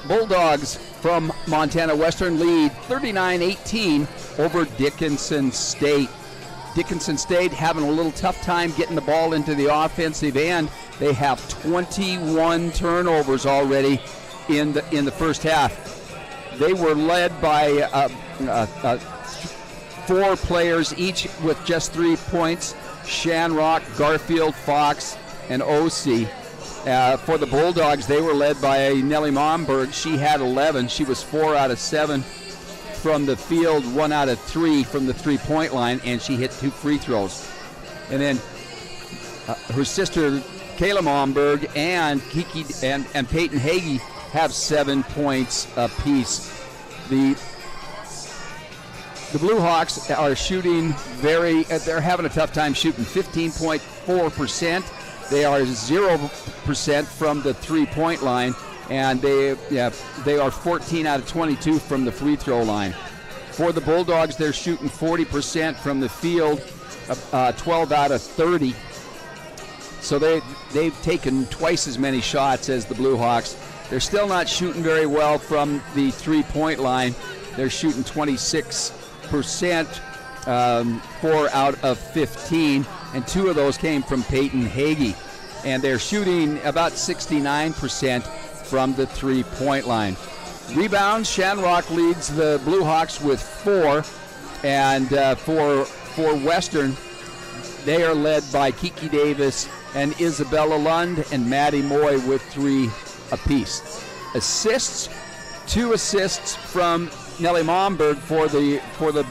Bulldogs from Montana Western lead 39-18 over Dickinson State. Dickinson State having a little tough time getting the ball into the offensive end. They have 21 turnovers already in the first half. They were led by 4 players, each with just 3 points: Shanrock, Garfield, Fox, and O.C. For the Bulldogs, they were led by Nellie Momberg. She had 11. She was 4 out of 7 from the field, 1 out of 3 from the three-point line, and she hit 2 free throws. And then her sister Kayla Momberg and Kiki and Peyton Hagee have 7 points apiece. The Blue Hawks are shooting they're having a tough time shooting, 15.4%. They are 0% from the three-point line, and they are 14 out of 22 from the free throw line. For the Bulldogs, they're shooting 40% from the field, 12 out of 30. So they've taken twice as many shots as the Blue Hawks. They're still not shooting very well from the three-point line. They're shooting 26%, 4 out of 15, and 2 of those came from Peyton Hagee. And they're shooting about 69% from the three-point line. Rebounds, Shanrock leads the Blue Hawks with 4, and for Western, they are led by Kiki Davis and Isabella Lund and Maddie Moy with 3 apiece. Assists, 2 assists from Nellie Momberg for the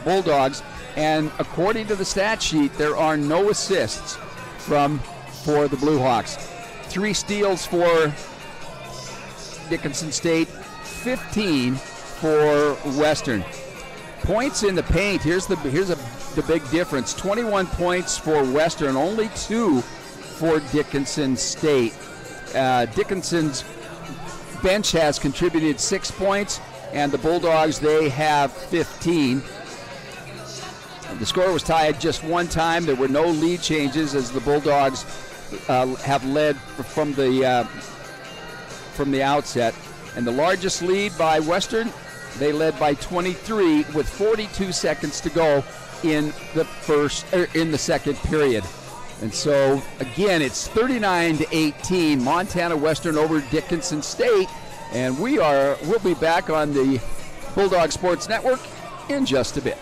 Bulldogs, and according to the stat sheet, there are no assists for the Blue Hawks. 3 steals for Dickinson State, 15 for Western. Points in the paint, here's the big difference. 21 points for Western, only 2 for Dickinson State. Dickinson's bench has contributed 6 points, and the Bulldogs, they have 15. The score was tied just one time. There were no lead changes as the Bulldogs have led from the outset. And the largest lead by Western, they led by 23 with 42 seconds to go in the second period. And so again, it's 39-18, Montana Western over Dickinson State, and we'll be back on the Bulldog Sports Network in just a bit.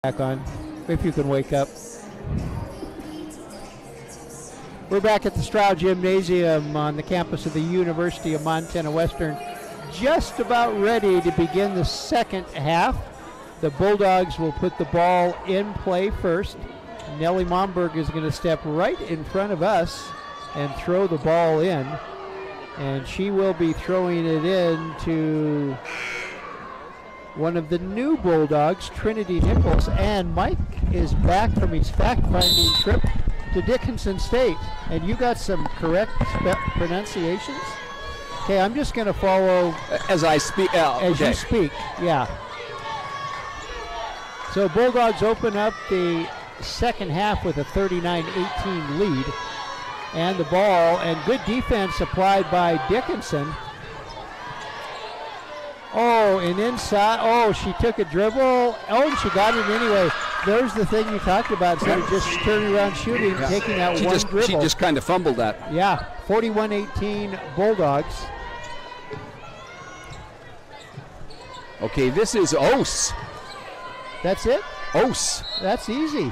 back on, if you can wake up. We're back at the Stroud Gymnasium on the campus of the University of Montana Western, just about ready to begin the second half. The Bulldogs will put the ball in play first. Nellie Momberg is going to step right in front of us and throw the ball in. And she will be throwing it in to one of the new Bulldogs, Trinity Nichols. And Mike is back from his fact-finding trip to Dickinson State. And you got some correct pronunciations? Okay, I'm just going to follow
as I speak.
As you speak, yeah. So Bulldogs open up the second half with a 39-18 lead. And the ball, and good defense applied by Dickinson. Oh, and inside, oh, she took a dribble. Oh, and she got it anyway. There's the thing you talked about, instead of just turning around shooting, taking that dribble.
She just kind of fumbled that.
Yeah, 41-18 Bulldogs.
Okay, this is Ose.
That's it?
Ose.
That's easy.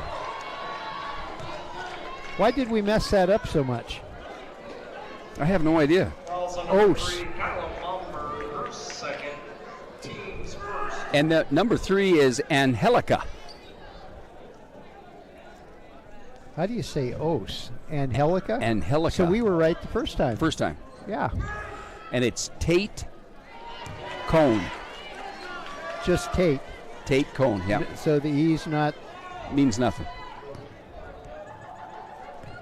Why did we mess that up so much?
I have no idea.
Ose.
And the number 3 is Angelica.
How do you say Ose? Angelica?
Angelica.
So we were right the first time.
First time.
Yeah.
And it's Tate Cone.
Just Tate.
Tate Cone, yeah.
So the E's not...
Means nothing.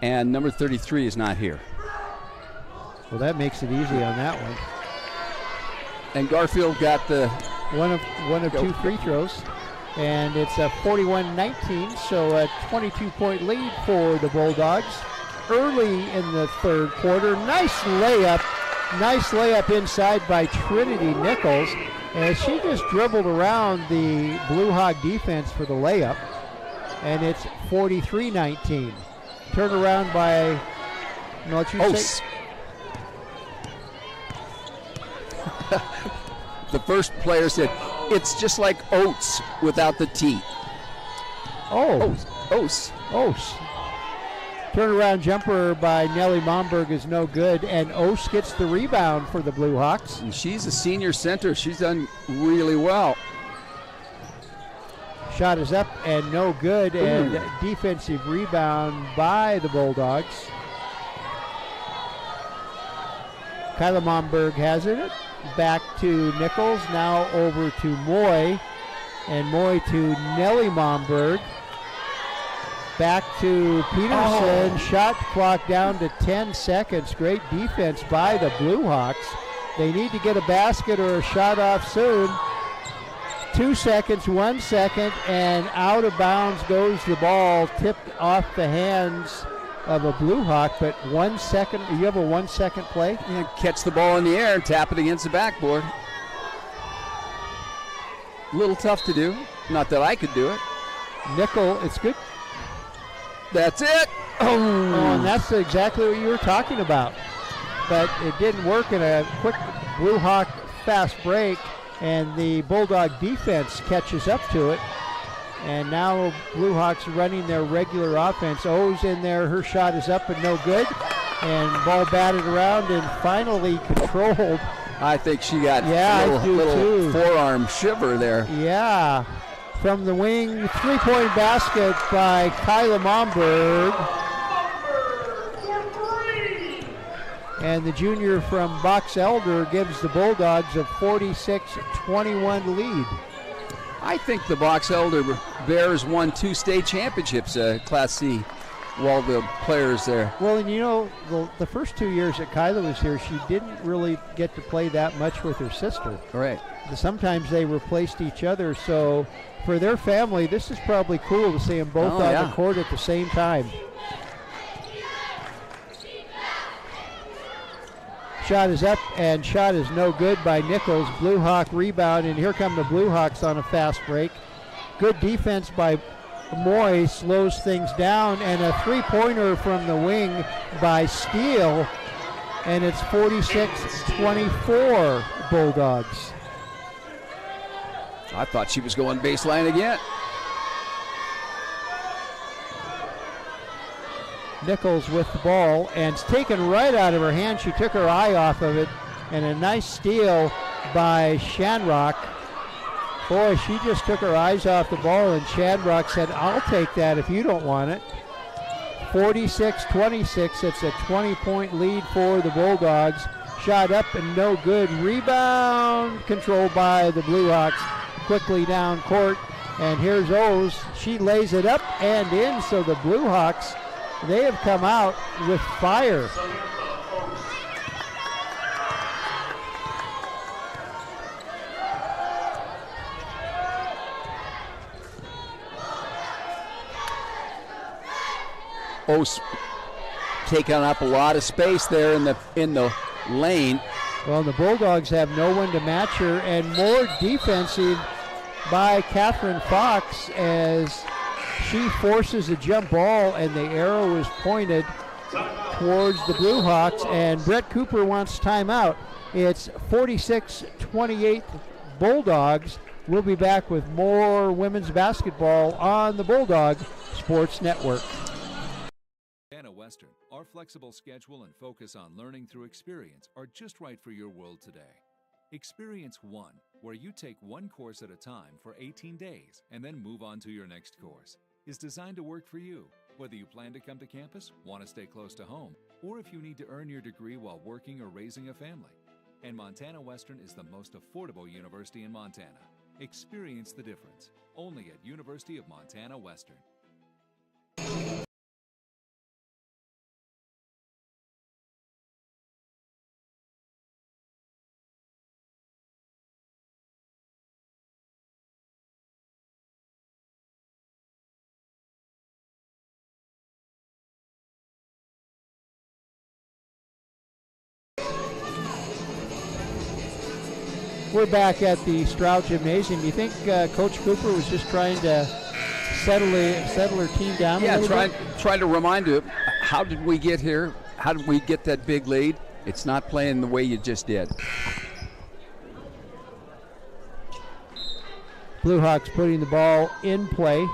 And number 33 is not here.
Well, that makes it easy on that one.
And Garfield got the...
One of two free throws. And it's a 41-19, so a 22-point lead for the Bulldogs. Early in the third quarter, nice layup inside by Trinity Nichols. And she just dribbled around the Blue Hog defense for the layup. And it's 43-19. Turn around by,
Ose. The first player said, it's just like oats without the T.
Oh.
Ose.
Turnaround jumper by Nellie Momberg is no good, and Ose gets the rebound for the Blue Hawks.
And she's a senior center. She's done really well.
Shot is up and no good, and defensive rebound by the Bulldogs. Kyla Momberg has it. Back to Nichols, now over to Moy, and Moy to Nellie Momberg. Back to Peterson, shot clock down to 10 seconds. Great defense by the Blue Hawks. They need to get a basket or a shot off soon. 2 seconds, 1 second, and out of bounds goes the ball, tipped off the hands of a Blue Hawk, but 1 second, you have a 1 second play?
Yeah, catch the ball in the air and tap it against the backboard. A little tough to do. Not that I could do it.
Nickel, it's good.
That's it.
Oh, and that's exactly what you were talking about. But it didn't work in a quick Blue Hawk fast break, and the Bulldog defense catches up to it. And now Blue Hawks running their regular offense. O's in there. Her shot is up and no good. And ball batted around and finally controlled.
I think she got a little forearm shiver there.
Yeah. From the wing, three-point basket by Kyla Momberg. And the junior from Box Elder gives the Bulldogs a 46-21 lead.
I think the Box Elder Bears won 2 state championships, Class C Wallville players there.
Well, and you know, the first 2 years that Kyla was here, she didn't really get to play that much with her sister.
Right.
Sometimes they replaced each other, so for their family, this is probably cool to see them both on the court at the same time. Shot is up, and shot is no good by Nichols. Blue Hawk rebound, and here come the Blue Hawks on a fast break. Good defense by Moy slows things down, and a three-pointer from the wing by Steele, and it's 46-24 Bulldogs.
I thought she was going baseline again.
Nichols with the ball, and it's taken right out of her hand. She took her eye off of it, and a nice steal by Shanrock. Boy, she just took her eyes off the ball, and Shanrock said, I'll take that if you don't want it. 46-26, it's a 20-point lead for the Bulldogs. Shot up and no good. Rebound controlled by the Blue Hawks. Quickly down court, and here's O's. She lays it up and in, so the Blue Hawks, they have come out with fire.
O's taking up a lot of space there in the lane.
Well, the Bulldogs have no one to match her, and more defensive by Catherine Fox as she forces a jump ball, and the arrow is pointed towards the Blue Hawks, and Brett Cooper wants timeout. It's 46-28 Bulldogs. We'll be back with more women's basketball on the Bulldog Sports Network.
Western, our flexible schedule and focus on learning through experience are just right for your world today. Experience One, where you take one course at a time for 18 days and then move on to your next course, is designed to work for you, whether you plan to come to campus, want to stay close to home, or if you need to earn your degree while working or raising a family. And Montana Western is the most affordable university in Montana. Experience the difference, only at University of Montana Western.
We're back at the Stroud Gymnasium. Do you think Coach Cooper was just trying to settle her team down a little bit?
Trying to remind her, how did we get here? How did we get that big lead? It's not playing the way you just did.
Blue Hawks putting the ball in play.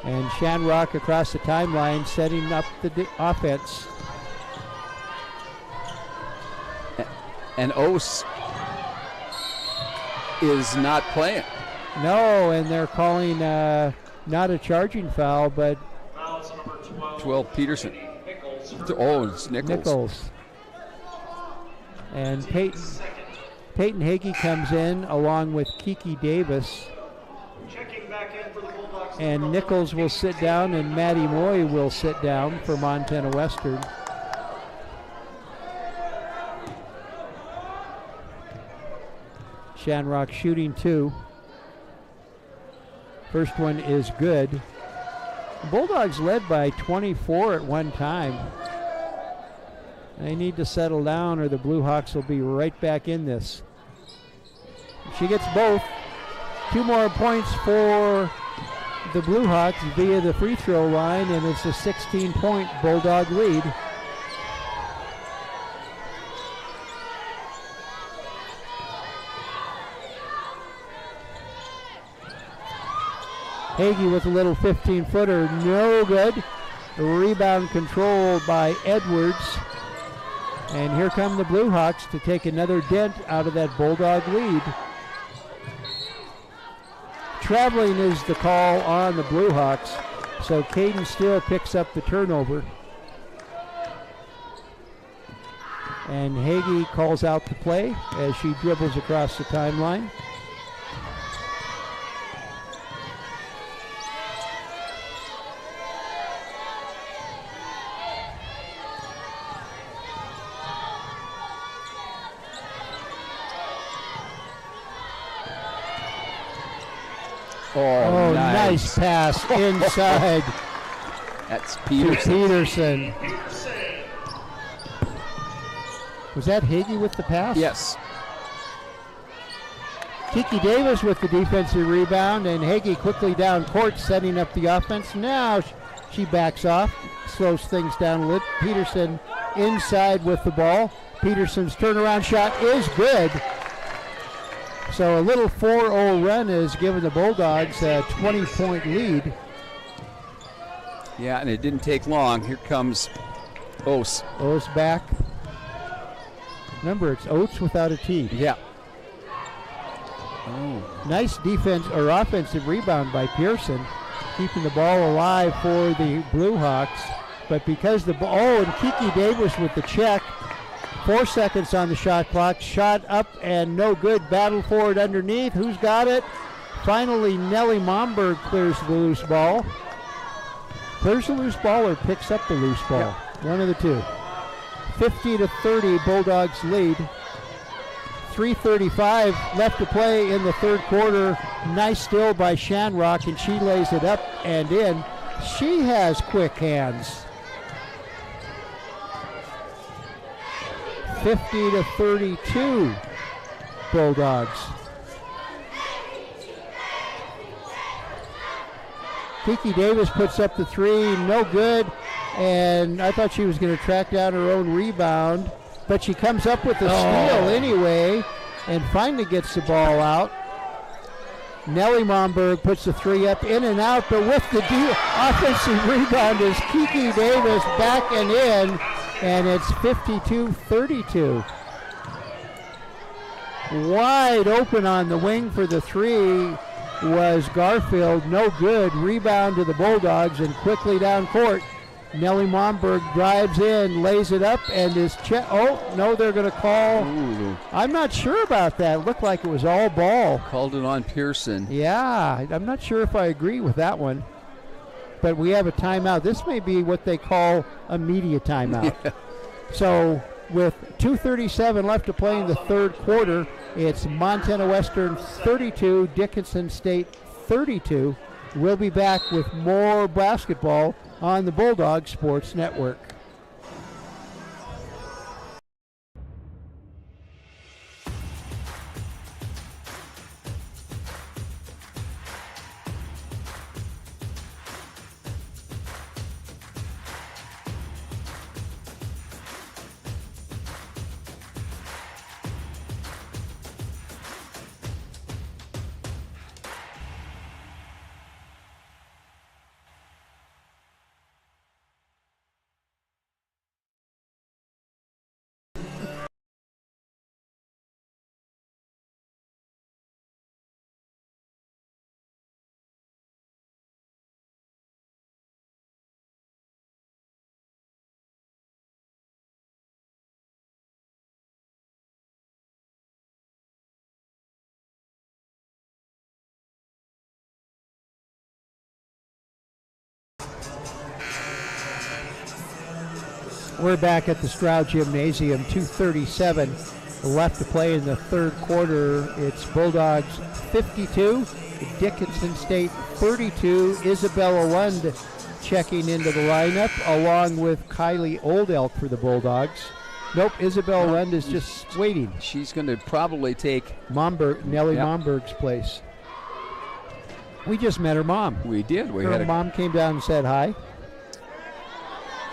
And Shanrock across the timeline setting up the offense.
And Ose is not playing.
No, and they're calling not a charging foul, but
12 Peterson. Oh, it's Nichols.
And Peyton Hagee comes in along with Kiki Davis. And Nichols will sit down, and Maddie Moy will sit down for Montana Western. Shanrock shooting two. First one is good. The Bulldogs led by 24 at one time. They need to settle down, or the Blue Hawks will be right back in this. She gets both. 2 more points for the Blue Hawks via the free throw line, and it's a 16-point Bulldog lead. Hagee with a little 15-footer, no good. Rebound controlled by Edwards. And here come the Blue Hawks to take another dent out of that Bulldog lead. Traveling is the call on the Blue Hawks, so Caden Steele picks up the turnover. And Hagee calls out the play as she dribbles across the timeline.
Oh,
nice pass inside.
That's Peterson.
Was that Hagee with the pass?
Yes.
Kiki Davis with the defensive rebound, and Hagee quickly down court setting up the offense. Now she backs off, slows things down a little. Peterson inside with the ball. Peterson's turnaround shot is good. So a little 4-0 run has given the Bulldogs a 20-point lead.
Yeah, and it didn't take long. Here comes Oates.
Oates back. Remember, it's Oates without a T.
Yeah. Oh.
Nice defense or offensive rebound by Pearson, keeping the ball alive for the Blue Hawks. But because the ball, and Kiki Davis with the check, 4 seconds on the shot clock, shot up and no good, battle for it underneath. Who's got it? Finally, Nellie Momberg clears the loose ball. Clears the loose ball or picks up the loose ball.
Yeah.
One of the two. 50-30, Bulldogs lead. 3:35 left to play in the third quarter. Nice steal by Shanrock, and she lays it up and in. She has quick hands. 50-32, Bulldogs. Kiki Davis puts up the three, no good, and I thought she was going to track down her own rebound, but she comes up with the steal anyway and finally gets the ball out. Nellie Momberg puts the three up, in and out, but with the offensive rebound is Kiki Davis back and in, and it's 52-32. Wide open on the wing for the three was Garfield, no good. Rebound to the Bulldogs and quickly down court. Nellie Momberg drives in, lays it up, and is oh, no, they're going to call.
Ooh.
I'm not sure about that. It looked like it was all ball.
Called it on Pearson.
Yeah, I'm not sure if I agree with that one. But we have a timeout. This may be what they call a media timeout.
Yeah.
So with 2:37 left to play in the third quarter, it's Montana Western 32, Dickinson State 32. We'll be back with more basketball on the Bulldog Sports Network. We're back at the Stroud Gymnasium, 2:37 left to play in the third quarter. It's Bulldogs 52, Dickinson State 32. Isabella Lund checking into the lineup along with Kylie Oldelk for the Bulldogs. Nope, Isabella Lund is just waiting.
She's going to probably take
Nellie Momberg's place. We just met her mom.
We did.
Her mom came down and said hi.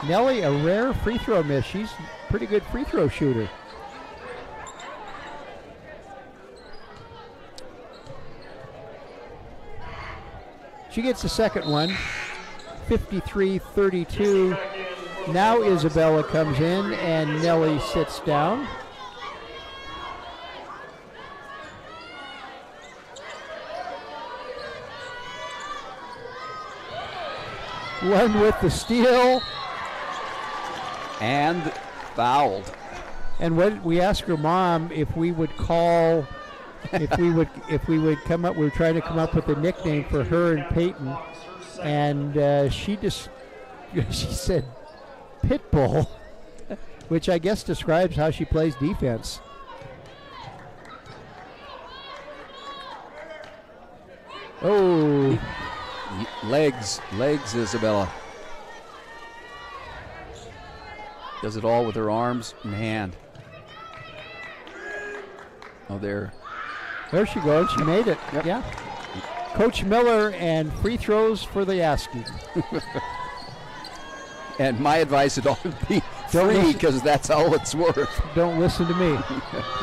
Nellie, a rare free throw miss. She's a pretty good free throw shooter. She gets the second one, 53-32. Now Isabella comes in and Nellie sits down. Lund with the steal.
And fouled.
And what we asked her mom if we would call, if we would come up. We were trying to come up with a nickname for her and Peyton, and she said Pitbull, which I guess describes how she plays defense. Oh,
Legs, Isabella. Does it all with her arms and hand. Oh, there
she goes. She made it.
Yep.
Yeah. Coach Miller and free throws for the asking.
And my advice would always be free because that's all it's worth.
Don't listen to me.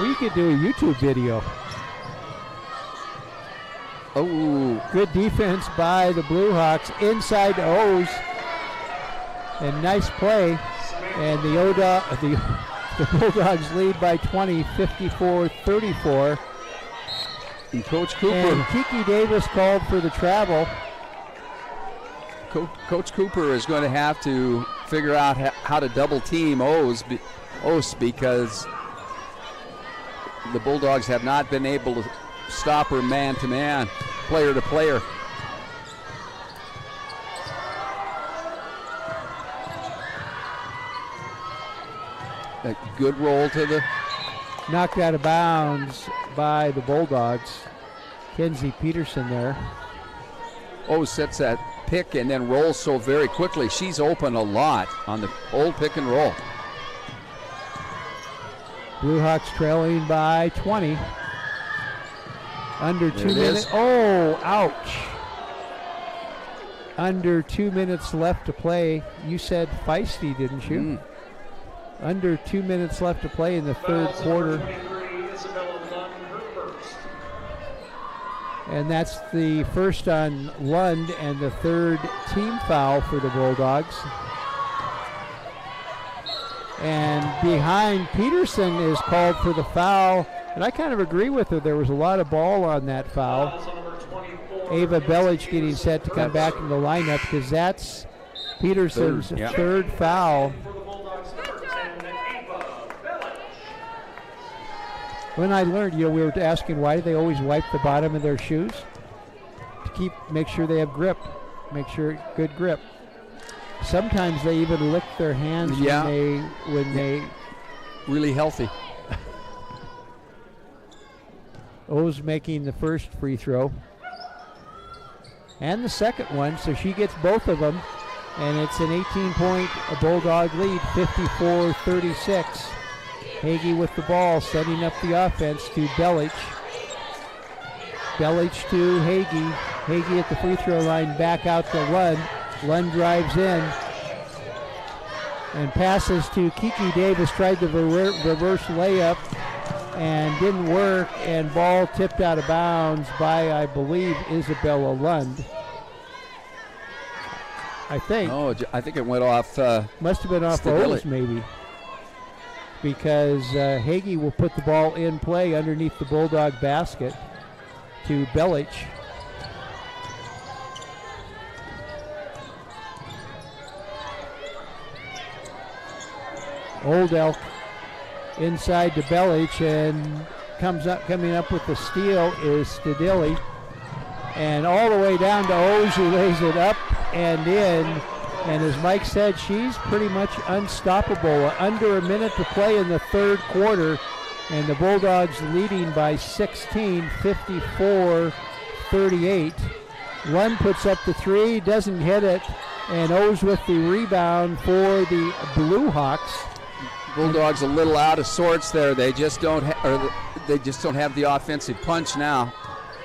We could do a YouTube video.
Oh.
Good defense by the Blue Hawks. Inside to O's. And nice play. And the Bulldogs lead by 20, 54-34.
And Coach Cooper.
And Kiki Davis called for the travel.
Coach Cooper is going to have to figure out how to double team O's because the Bulldogs have not been able to stop her man to man, player to player. A good roll to the...
Knocked out of bounds by the Bulldogs. Kenzie Peterson there.
Sets that pick and then rolls so very quickly. She's open a lot on the old pick and roll.
Blue Hawks trailing by 20. Under 2 minutes. Oh, ouch. Under 2 minutes left to play. You said feisty, didn't you? Under 2 minutes left to play in the third quarter. And that's the first on Lund and the third team foul for the Bulldogs. And behind Peterson is called for the foul. And I kind of agree with her. There was a lot of ball on that foul. Ava Bellich getting set to come back in the lineup because that's Peterson's third foul. When I learned, we were asking why do they always wipe the bottom of their shoes? To make sure they have grip, make sure good grip. Sometimes they even lick their hands when they
really healthy.
O's making the first free throw and the second one, so she gets both of them, and it's an 18-point Bulldog lead, 54-36. Hagee with the ball, setting up the offense to Bellich. Bellich to Hagee. Hagee at the free throw line, back out to Lund. Lund drives in and passes to Kiki Davis. Tried the reverse layup and didn't work, and ball tipped out of bounds by, I believe, Isabella Lund. I think.
Oh, I think it went off.
Must have been off O's maybe. Because Hagee will put the ball in play underneath the Bulldog basket to Bellich. Old Elk inside to Bellich, and coming up with the steal is Stadilli. And all the way down to O's, who lays it up and in. And as Mike said, she's pretty much unstoppable. Under a minute to play in the third quarter, and the Bulldogs leading by 16, 54-38. Lund puts up the three, doesn't hit it, and O's with the rebound for the Blue Hawks.
Bulldogs a little out of sorts there. They just don't have the offensive punch now.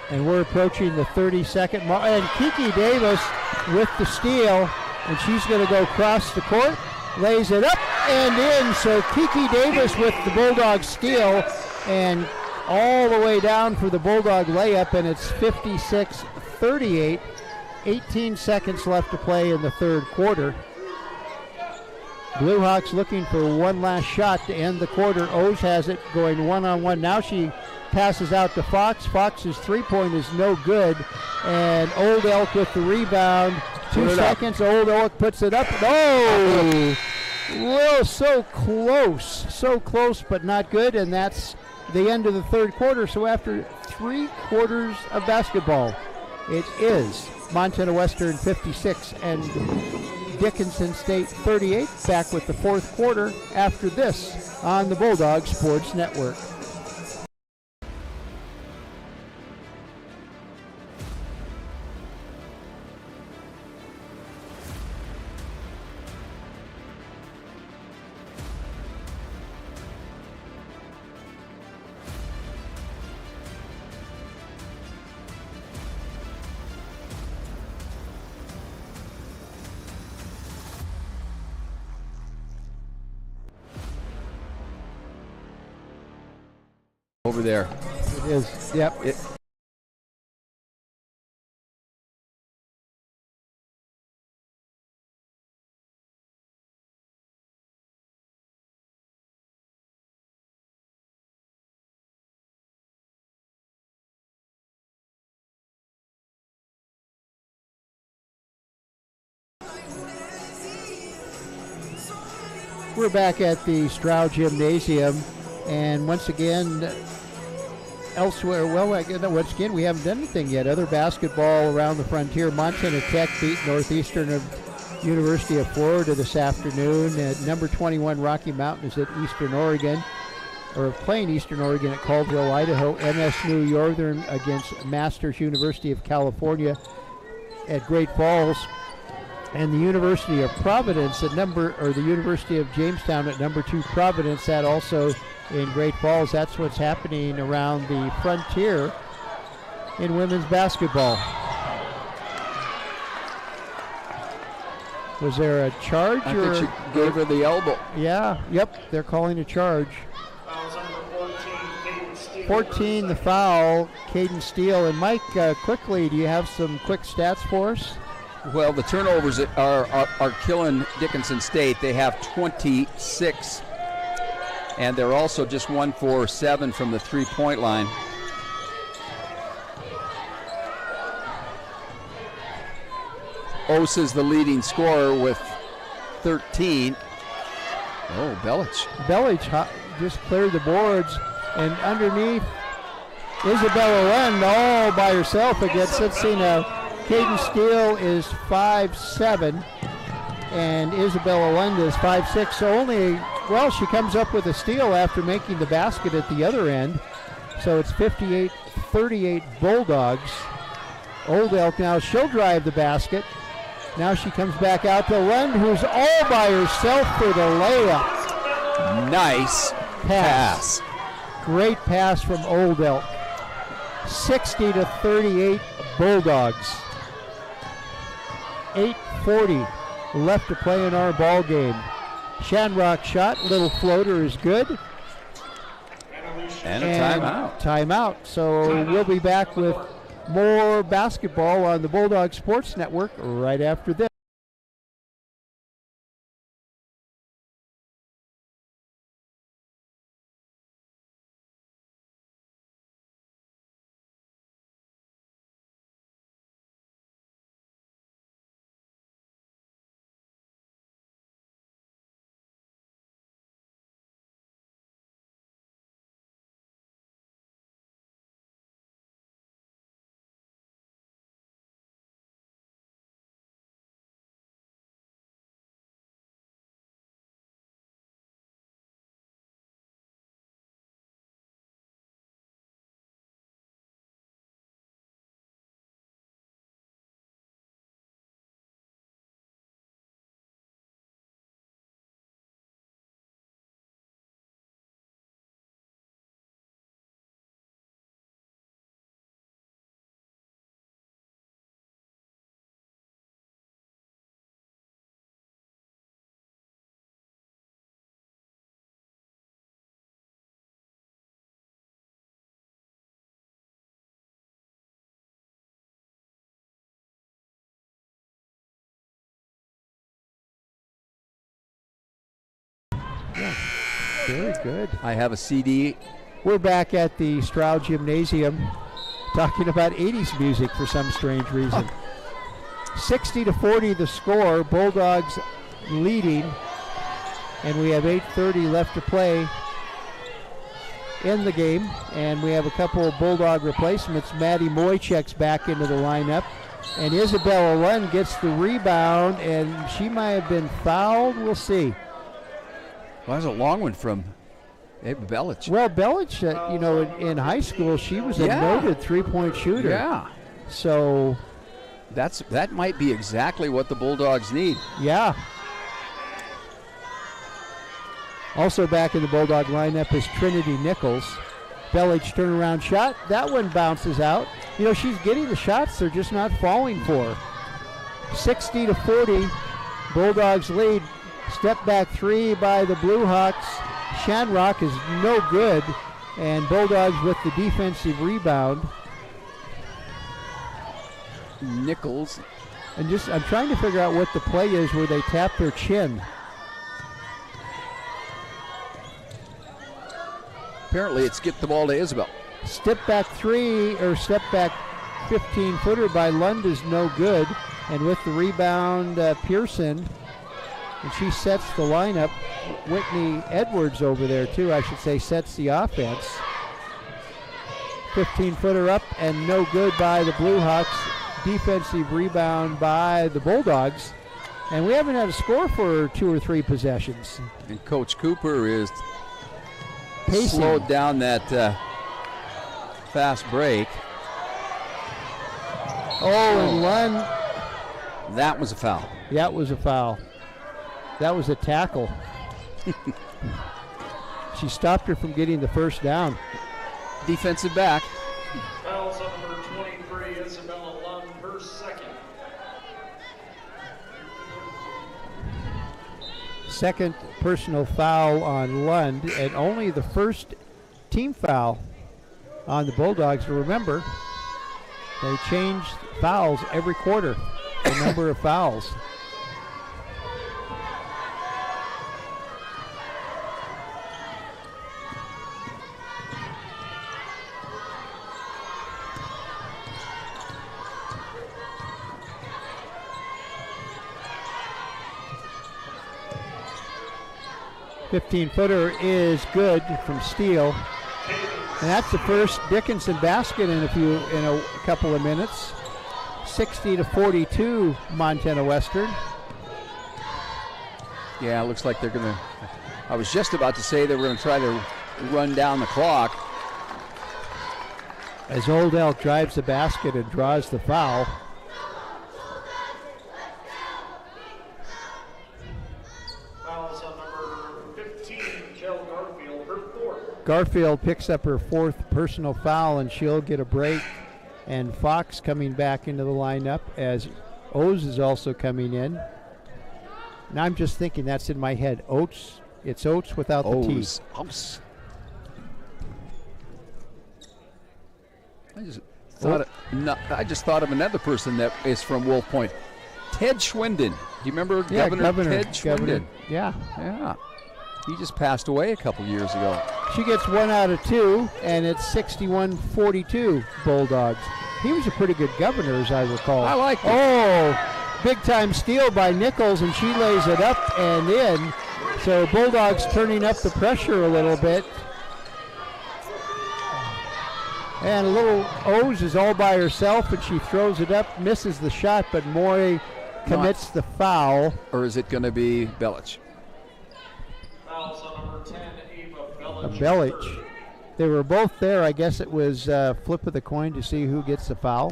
And we're approaching the 30-second mark. And Kiki Davis with the steal. And she's going to go across the court, lays it up and in. So Kiki Davis with the Bulldog steal, and all the way down for the Bulldog layup, and it's 56-38. 18 seconds left to play in the third quarter. Blue Hawks looking for one last shot to end the quarter. O's has it going one-on-one. Now she passes out to Fox. Fox's three-point is no good. And Old Elk with the rebound. 2 seconds, Old Elk puts it up. Oh! Well, so close, but not good. And that's the end of the third quarter. So after 3 quarters of basketball, it is Montana Western 56 and Dickinson State 38. Back with the fourth quarter after this on the Bulldog Sports Network.
Over there.
It is, yep. We're back at the Stroud Gymnasium, and once again, elsewhere, once again, we haven't done anything yet. Other basketball around the frontier. Montana Tech beat Northeastern of University of Florida this afternoon. Number 21 Rocky Mountain is at Eastern Oregon, or playing Eastern Oregon at Caldwell, Idaho. MS Northern against Masters University of California at Great Falls. And the University of Providence at the University of Jamestown at number 2 Providence, that also in Great Falls. That's what's happening around the frontier in women's basketball. Was there a charge?
I think she gave her the elbow.
Yeah, yep, they're calling a charge.
Fouls on number 14, Caden Steele.
14 the foul, Caden Steele. And Mike, quickly, do you have some quick stats for us?
Well, the turnovers are killing Dickinson State. They have 26, and they're also just 1 for 7 from the three-point line. Osa's the leading scorer with 13. Oh,
Belich just cleared the boards, and underneath, Isabella Lund all by herself against, let's see now, Caden Steele is 5'7", and Isabella Lund is 5'6", so she comes up with a steal after making the basket at the other end. So it's 58-38 Bulldogs. Old Elk now, she'll drive the basket. Now she comes back out to Lund, who's all by herself for the layup.
Nice pass.
Great pass from Old Elk. 60-38 Bulldogs. 8:40 left to play in our ball game. Shanrock shot, little floater is good.
And a timeout.
Timeout. So we'll be back with more basketball on the Bulldog Sports Network right after this. Yeah, very good.
I have a CD.
We're back at the Stroud Gymnasium talking about 80s music for some strange reason. 60-40 the score, Bulldogs leading, and we have 8:30 left to play in the game, and we have a couple of Bulldog replacements. Maddie Moychek's back into the lineup, and Isabella Lund gets the rebound, and she might have been fouled. We'll see.
Well, that was a long one from Belich.
Well, Belich, in high school, she was a noted three-point shooter.
Yeah.
So
that might be exactly what the Bulldogs need.
Yeah. Also back in the Bulldog lineup is Trinity Nichols. Belich turnaround shot. That one bounces out. She's getting the shots. They're just not falling for her. 60-40. Bulldogs lead. Step back three by the Blue Hawks. Shanrock is no good. And Bulldogs with the defensive rebound.
Nichols.
And I'm trying to figure out what the play is where they tap their chin.
Apparently it's get the ball to Isabel.
Step back 15-footer by Lund is no good. And with the rebound, Pearson, and she sets the lineup. Whitney Edwards over there too, I should say, sets the offense. 15-footer up and no good by the Blue Hawks. Defensive rebound by the Bulldogs. And we haven't had a score for 2 or 3 possessions.
And Coach Cooper is
Pacing.
slowed down that fast break.
And Lund.
That was a foul.
That was a foul. That was a tackle. She stopped her from getting the first down.
Defensive back.
Fouls on number 23, Isabella Lund, her second.
Second personal foul on Lund, and only the first team foul on the Bulldogs. Remember, they change fouls every quarter, the number of fouls. Footer is good from Steele. And that's the first Dickinson basket in a couple of minutes. 60-42 Montana Western.
Yeah, it looks like they're going to, I was just about to say they were going to try to run down the clock.
As Old Elk drives the basket and draws the foul.
Fouls on number 15, Kel Garfield, her fourth.
Garfield picks up her 4th personal foul, and she'll get a break. And Fox coming back into the lineup as O's is also coming in. And I'm just thinking, that's in my head. Oates. It's Oates without the T.
O's. I just thought of another person that is from Wolf Point. Ted Schwinden. Do you remember Governor Ted Schwinden?
Yeah.
He just passed away a couple years ago.
She gets 1 out of 2, and it's 61-42 Bulldogs. He was a pretty good governor, as I recall.
I like it.
Oh, big-time steal by Nichols, and she lays it up and in. So Bulldogs turning up the pressure a little bit. And a little O's is all by herself, and she throws it up, misses the shot, but Moy commits the foul.
Or is it going to be Belich?
Fouls on number 10, Ava Belich.
Belich. They were both there. I guess it was flip of the coin to see who gets the foul.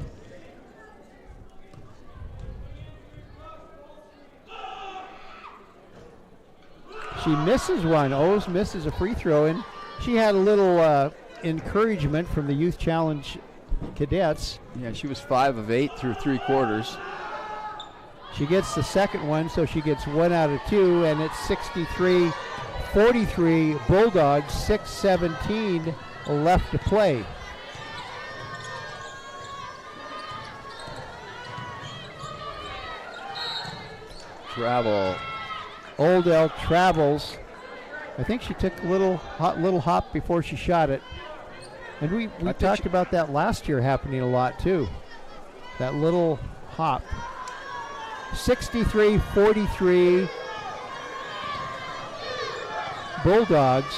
She misses one. O's misses a free throw, and she had a little encouragement from the Youth Challenge cadets.
Yeah, she was 5 of 8 through 3 quarters.
She gets the second one, so she gets 1 out of 2, and it's 63-43 Bulldogs, 6:17 left to play.
Travel.
Old Elk travels. I think she took a little hop before she shot it. And we talked about that last year happening a lot too. That little hop. 63-43 Bulldogs.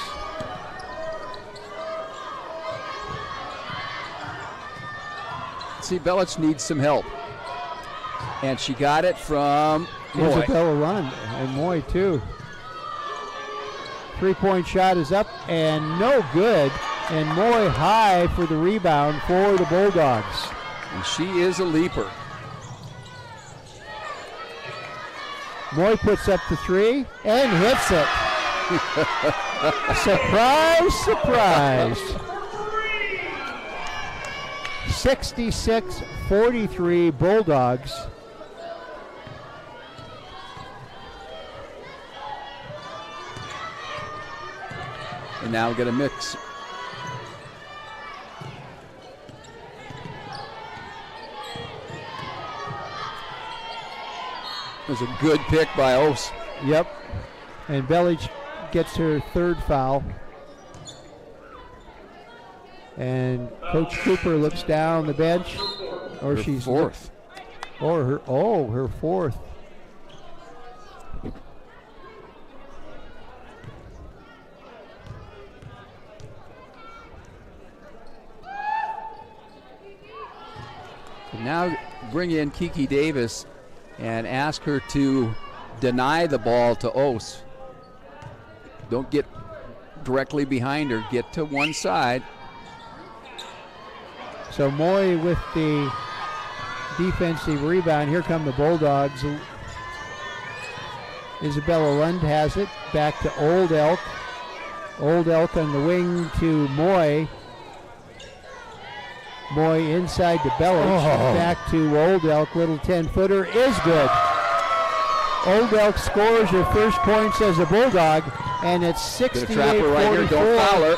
See, Belich needs some help. And she got it from Moy.
Isabella Lund and Moy too. 3-point shot is up and no good. And Moy high for the rebound for the Bulldogs.
And she is a leaper.
Moy puts up the 3 and hits it. Surprise, surprise. 66-43 Bulldogs.
And now get a mix. It was a good pick by Ose.
Yep. And Belich gets her 3rd foul. And Coach Cooper looks down the bench, or
Her
she's
4th.
Or her fourth.
Now bring in Kiki Davis and ask her to deny the ball to Ose. Don't get directly behind her. Get to one side.
So Moy with the defensive rebound. Here come the Bulldogs. Isabella Lund has it. Back to Old Elk. Old Elk on the wing to Moy. Moy inside to Bellich. Back to Old Elk. Little 10-footer is good. Old Elk scores her first points as a Bulldog, and it's 68-44.
Right here. Don't foul her.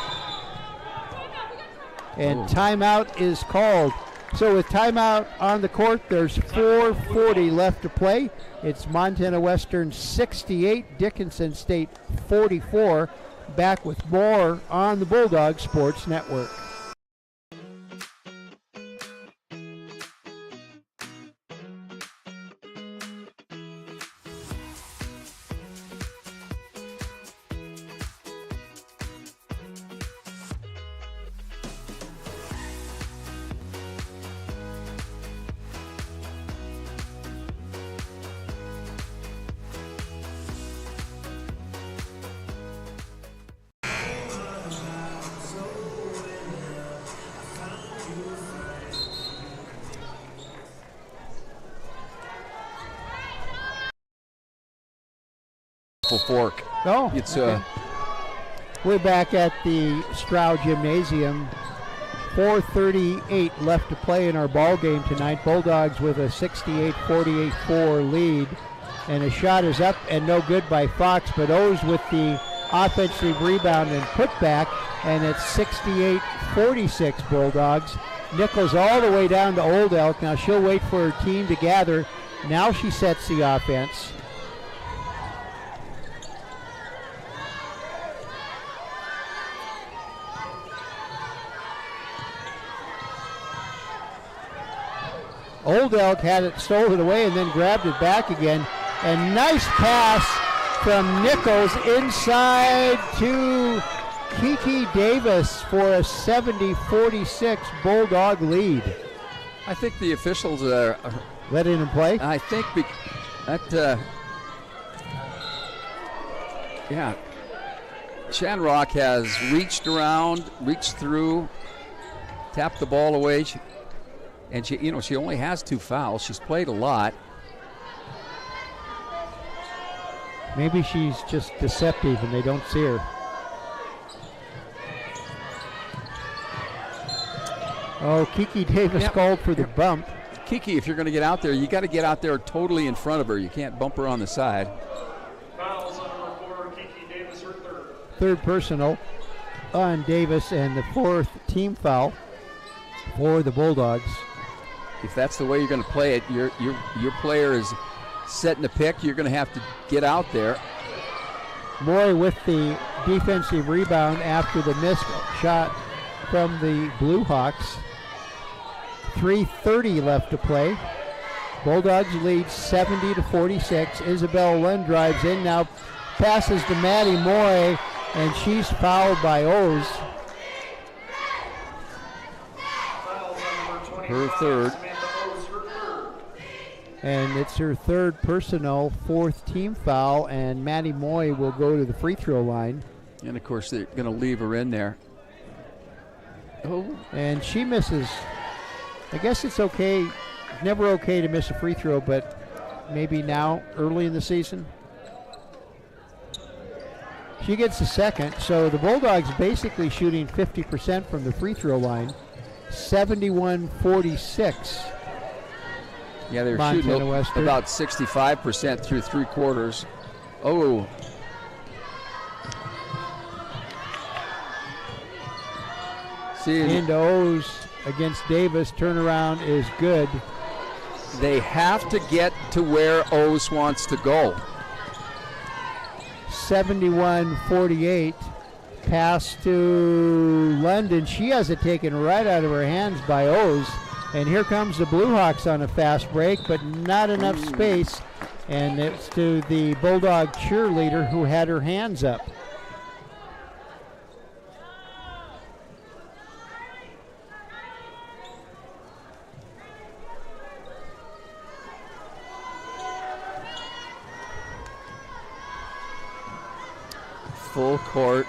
And timeout is called. So with timeout on the court, there's 4:40 left to play. It's Montana Western 68, Dickinson State 44. Back with more on the Bulldog Sports Network.
Fork.
Oh,
It's
okay. We're back at the Stroud Gymnasium. 4:38 left to play in our ball game tonight. Bulldogs with a 68-48-4 lead. And a shot is up and no good by Fox, but O's with the offensive rebound and putback, and it's 68-46 Bulldogs. Nichols all the way down to Old Elk. Now she'll wait for her team to gather. Now she sets the offense. Old Elk had it stolen away and then grabbed it back again. And nice pass from Nichols inside to Kiki Davis for a 70-46 Bulldog lead.
I think the officials are
let in and play.
I think Shanrock has reached around, reached through, tapped the ball away. And she only has 2 fouls. She's played a lot.
Maybe she's just deceptive and they don't see her. Oh, Kiki Davis called for the bump.
Kiki, if you're going to get out there, you got to get out there totally in front of her. You can't bump her on the side.
Fouls on number 4, Kiki Davis, her third.
Third personal on Davis, and the 4th team foul for the Bulldogs.
If that's the way you're going to play it, your player is setting the pick. You're going to have to get out there.
Moy with the defensive rebound after the missed shot from the Blue Hawks. 3:30 left to play. Bulldogs lead 70-46. Isabel Lund drives in now, passes to Maddie Moy, and she's fouled by O's.
Her third.
And it's her third personal, 4th team foul, and Maddie Moy will go to the free throw line.
And of course they're going to leave her in there. Oh.
And she misses. I guess it's okay, never okay to miss a free throw, but maybe now, early in the season. She gets the second, so the Bulldogs basically shooting 50% from the free throw line. 71-46.
Yeah, they're
Montana
shooting
Western.
about 65% through 3 quarters. Oh. See,
Into O's against Davis. Turnaround is good.
They have to get to where O's wants to go.
71-48. Pass to London. She has it taken right out of her hands by O's. And here comes the Blue Hawks on a fast break, but not enough space. And it's to the Bulldog cheerleader who had her hands up.
Full court,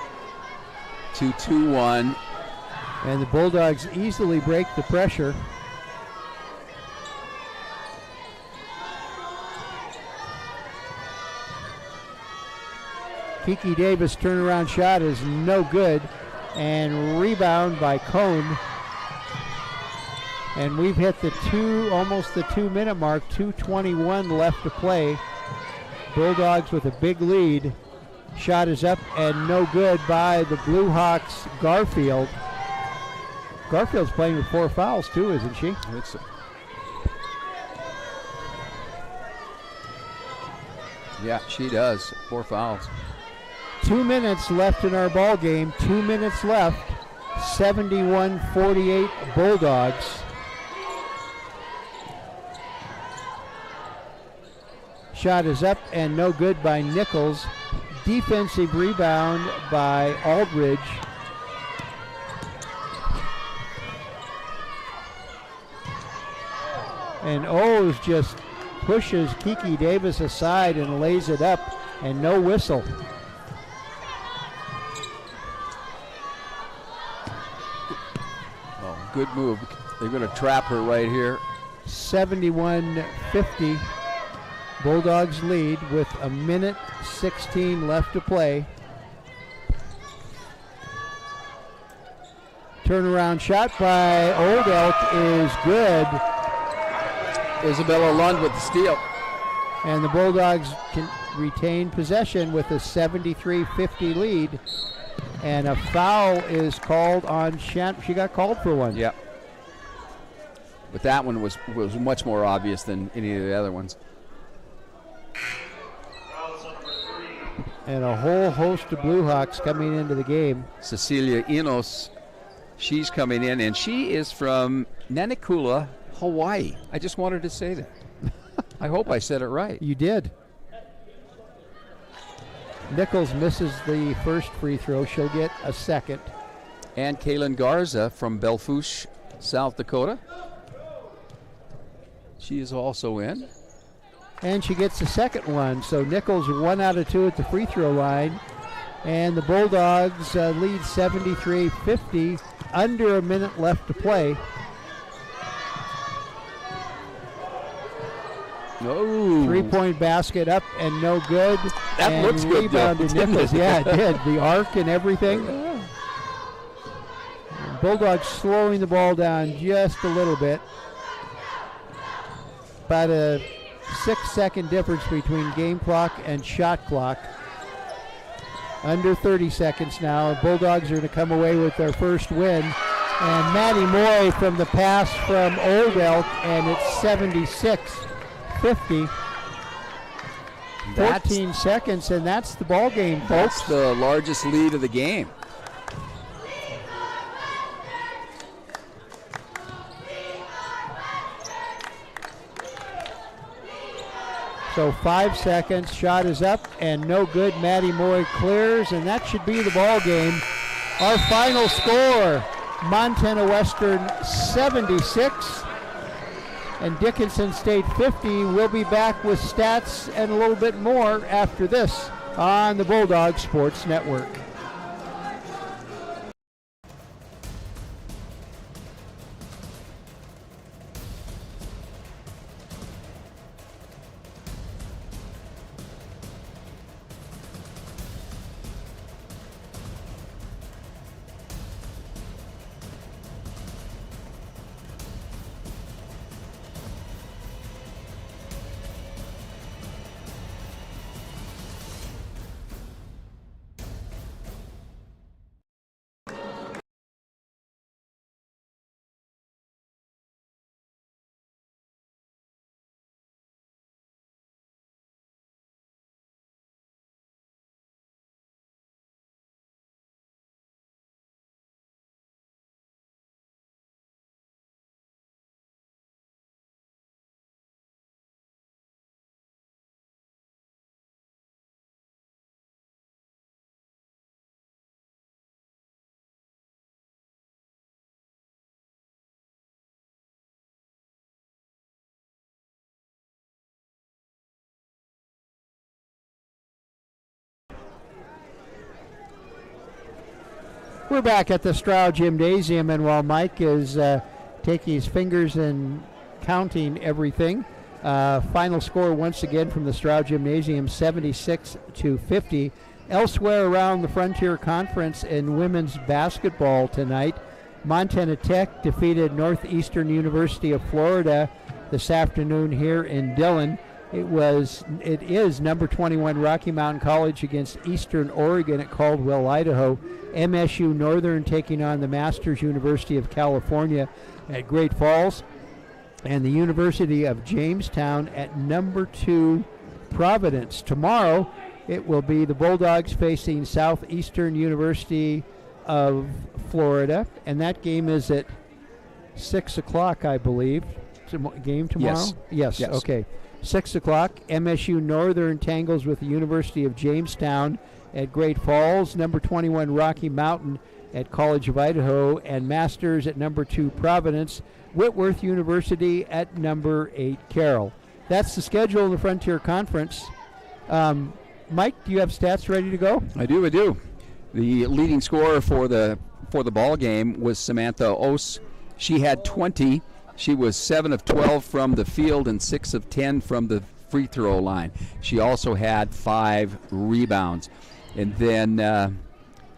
2-2-1.
And the Bulldogs easily break the pressure. Kiki Davis' turnaround shot is no good, and rebound by Cone. And we've hit almost the 2-minute mark, 2:21 left to play. Bulldogs with a big lead. Shot is up and no good by the Blue Hawks' Garfield. Garfield's playing with 4 fouls too, isn't she?
Yeah, she does. 4 fouls.
2 minutes left in our ball game. 2 minutes left. 71-48 Bulldogs. Shot is up and no good by Nichols. Defensive rebound by Aldridge. And O's just pushes Kiki Davis aside and lays it up, and no whistle.
Oh, good move. They're going to trap her right here.
71-50. Bulldogs lead with 1:16 left to play. Turnaround shot by Old Elk is good.
Isabella Lund with the steal.
And the Bulldogs can retain possession with a 73-50 lead. And a foul is called on Shan. She got called for one.
Yeah. But that one was much more obvious than any of the other ones.
And a whole host of Blue Hawks coming into the game.
Cecilia Enos, she's coming in, and she is from Nanakula, Hawaii. I just wanted to say that. I hope I said it right.
You did. Nichols misses the first free throw. She'll get a second.
And Kaylin Garza from Belfouche, South Dakota. She is also in.
And she gets the second one. So Nichols 1 out of 2 at the free throw line. And the Bulldogs lead 73-50. Under a minute left to play.
Oh.
3-point basket up and no good.
That
and
looks good,
rebound to
didn't
Nichols.
it?
Yeah, it did. The arc and everything. Bulldogs slowing the ball down just a little bit. About a 6-second difference between game clock and shot clock. Under 30 seconds now. Bulldogs are going to come away with their first win. And Maddie Moy from the pass from Old Elk, and it's 76-50. 14 seconds, and that's the ball game, folks.
That's the largest lead of the game.
So 5 seconds, shot is up and no good. Maddie Moy clears, and that should be the ball game. Our final score, Montana Western 76 and Dickinson State 50. We'll be back with stats and a little bit more after this on the Bulldog Sports Network. We're back at the Stroud Gymnasium, and while Mike is taking his fingers and counting everything, final score once again from the Stroud Gymnasium, 76-50. Elsewhere around the Frontier Conference in women's basketball tonight, Montana Tech defeated Northeastern University of Florida this afternoon here in Dillon. It is number 21 Rocky Mountain College against Eastern Oregon at Caldwell, Idaho. MSU Northern taking on the Masters University of California at Great Falls, and the University of Jamestown at number 2 Providence. Tomorrow it will be the Bulldogs facing Southeastern University of Florida, and that game is at 6 o'clock, I believe. Game tomorrow? Yes. Okay. 6 o'clock. MSU Northern tangles with the University of Jamestown at Great Falls. Number 21 Rocky Mountain at College of Idaho, and Masters at number 2 Providence. Whitworth University at number 8 Carroll. That's the schedule of the Frontier Conference. Mike, do you have stats ready to go?
I do. The leading scorer for the ball game was Samantha Ose. She had 20. She was 7 of 12 from the field and 6 of 10 from the free throw line. She also had 5 rebounds. And then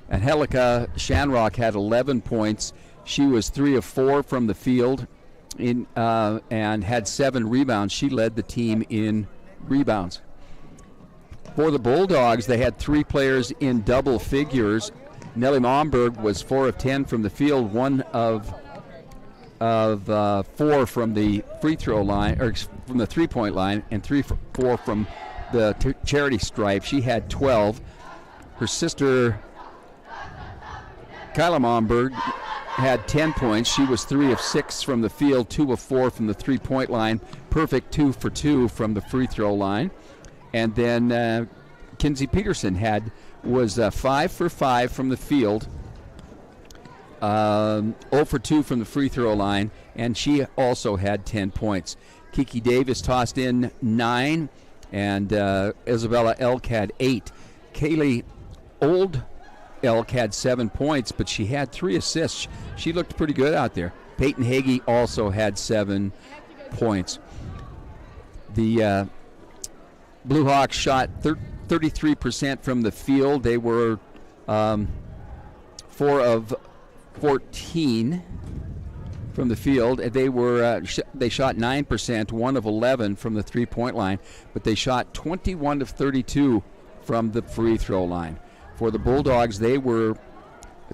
Angelica Shanrock had 11 points. She was 3 of 4 from the field and had 7 rebounds. She led the team in rebounds. For the Bulldogs, they had 3 players in double figures. Nellie Momberg was 4 of 10 from the field, 1 of 4 from the free throw line, or from the three-point line, and 4 from the charity stripe. She had 12. Her sister, Kyla Momberg, had 10 points. She was 3 of 6 from the field, 2 of 4 from the three-point line, perfect 2 for 2 from the free throw line. And then Kinsey Peterson was 5 for 5 from the field, 0 for 2 from the free throw line, and she also had 10 points. Kiki Davis tossed in 9, and Isabella Elk had 8. Kaylee Old Elk had 7 points, but she had 3 assists. She looked pretty good out there. Peyton Hagee also had 7 points. The Blue Hawks shot 33% from the field. They were 4 of 14 from the field. They shot 9%, 1 of 11 from the three-point line, but they shot 21 of 32 from the free throw line. For the Bulldogs, they were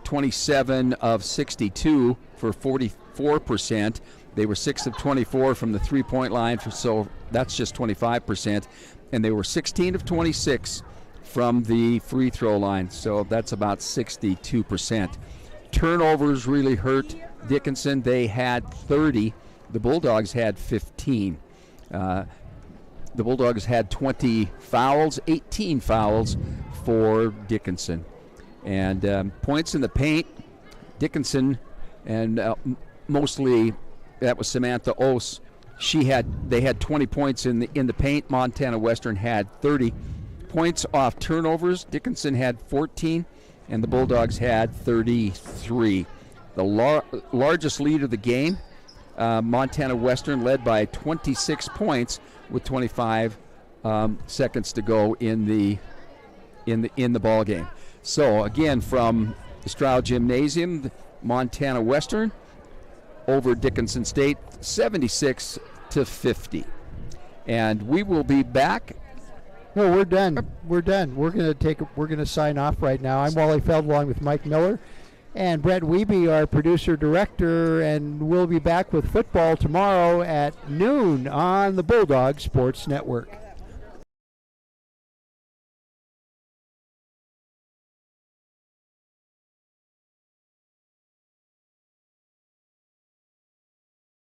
27 of 62 for 44%. They were 6 of 24 from the three-point line, so that's just 25%. And they were 16 of 26 from the free throw line, so that's about 62%. Turnovers really hurt Dickinson. They had 30. The Bulldogs had 15. The Bulldogs had 20 fouls, 18 fouls for Dickinson. And points in the paint, Dickinson, and mostly that was Samantha Ose. They had 20 points in the paint. Montana Western had 30 points off turnovers. Dickinson had 14, and the Bulldogs had 33. The largest lead of the game, Montana Western led by 26 points with 25 seconds to go in the ball game. So again, from the Stroud Gymnasium, Montana Western over Dickinson State, 76-50. And we will be back.
No, we're done. We're gonna sign off right now. I'm Wally Feld along with Mike Miller and Brett Wiebe, our producer director, and we'll be back with football tomorrow at noon on the Bulldog Sports Network.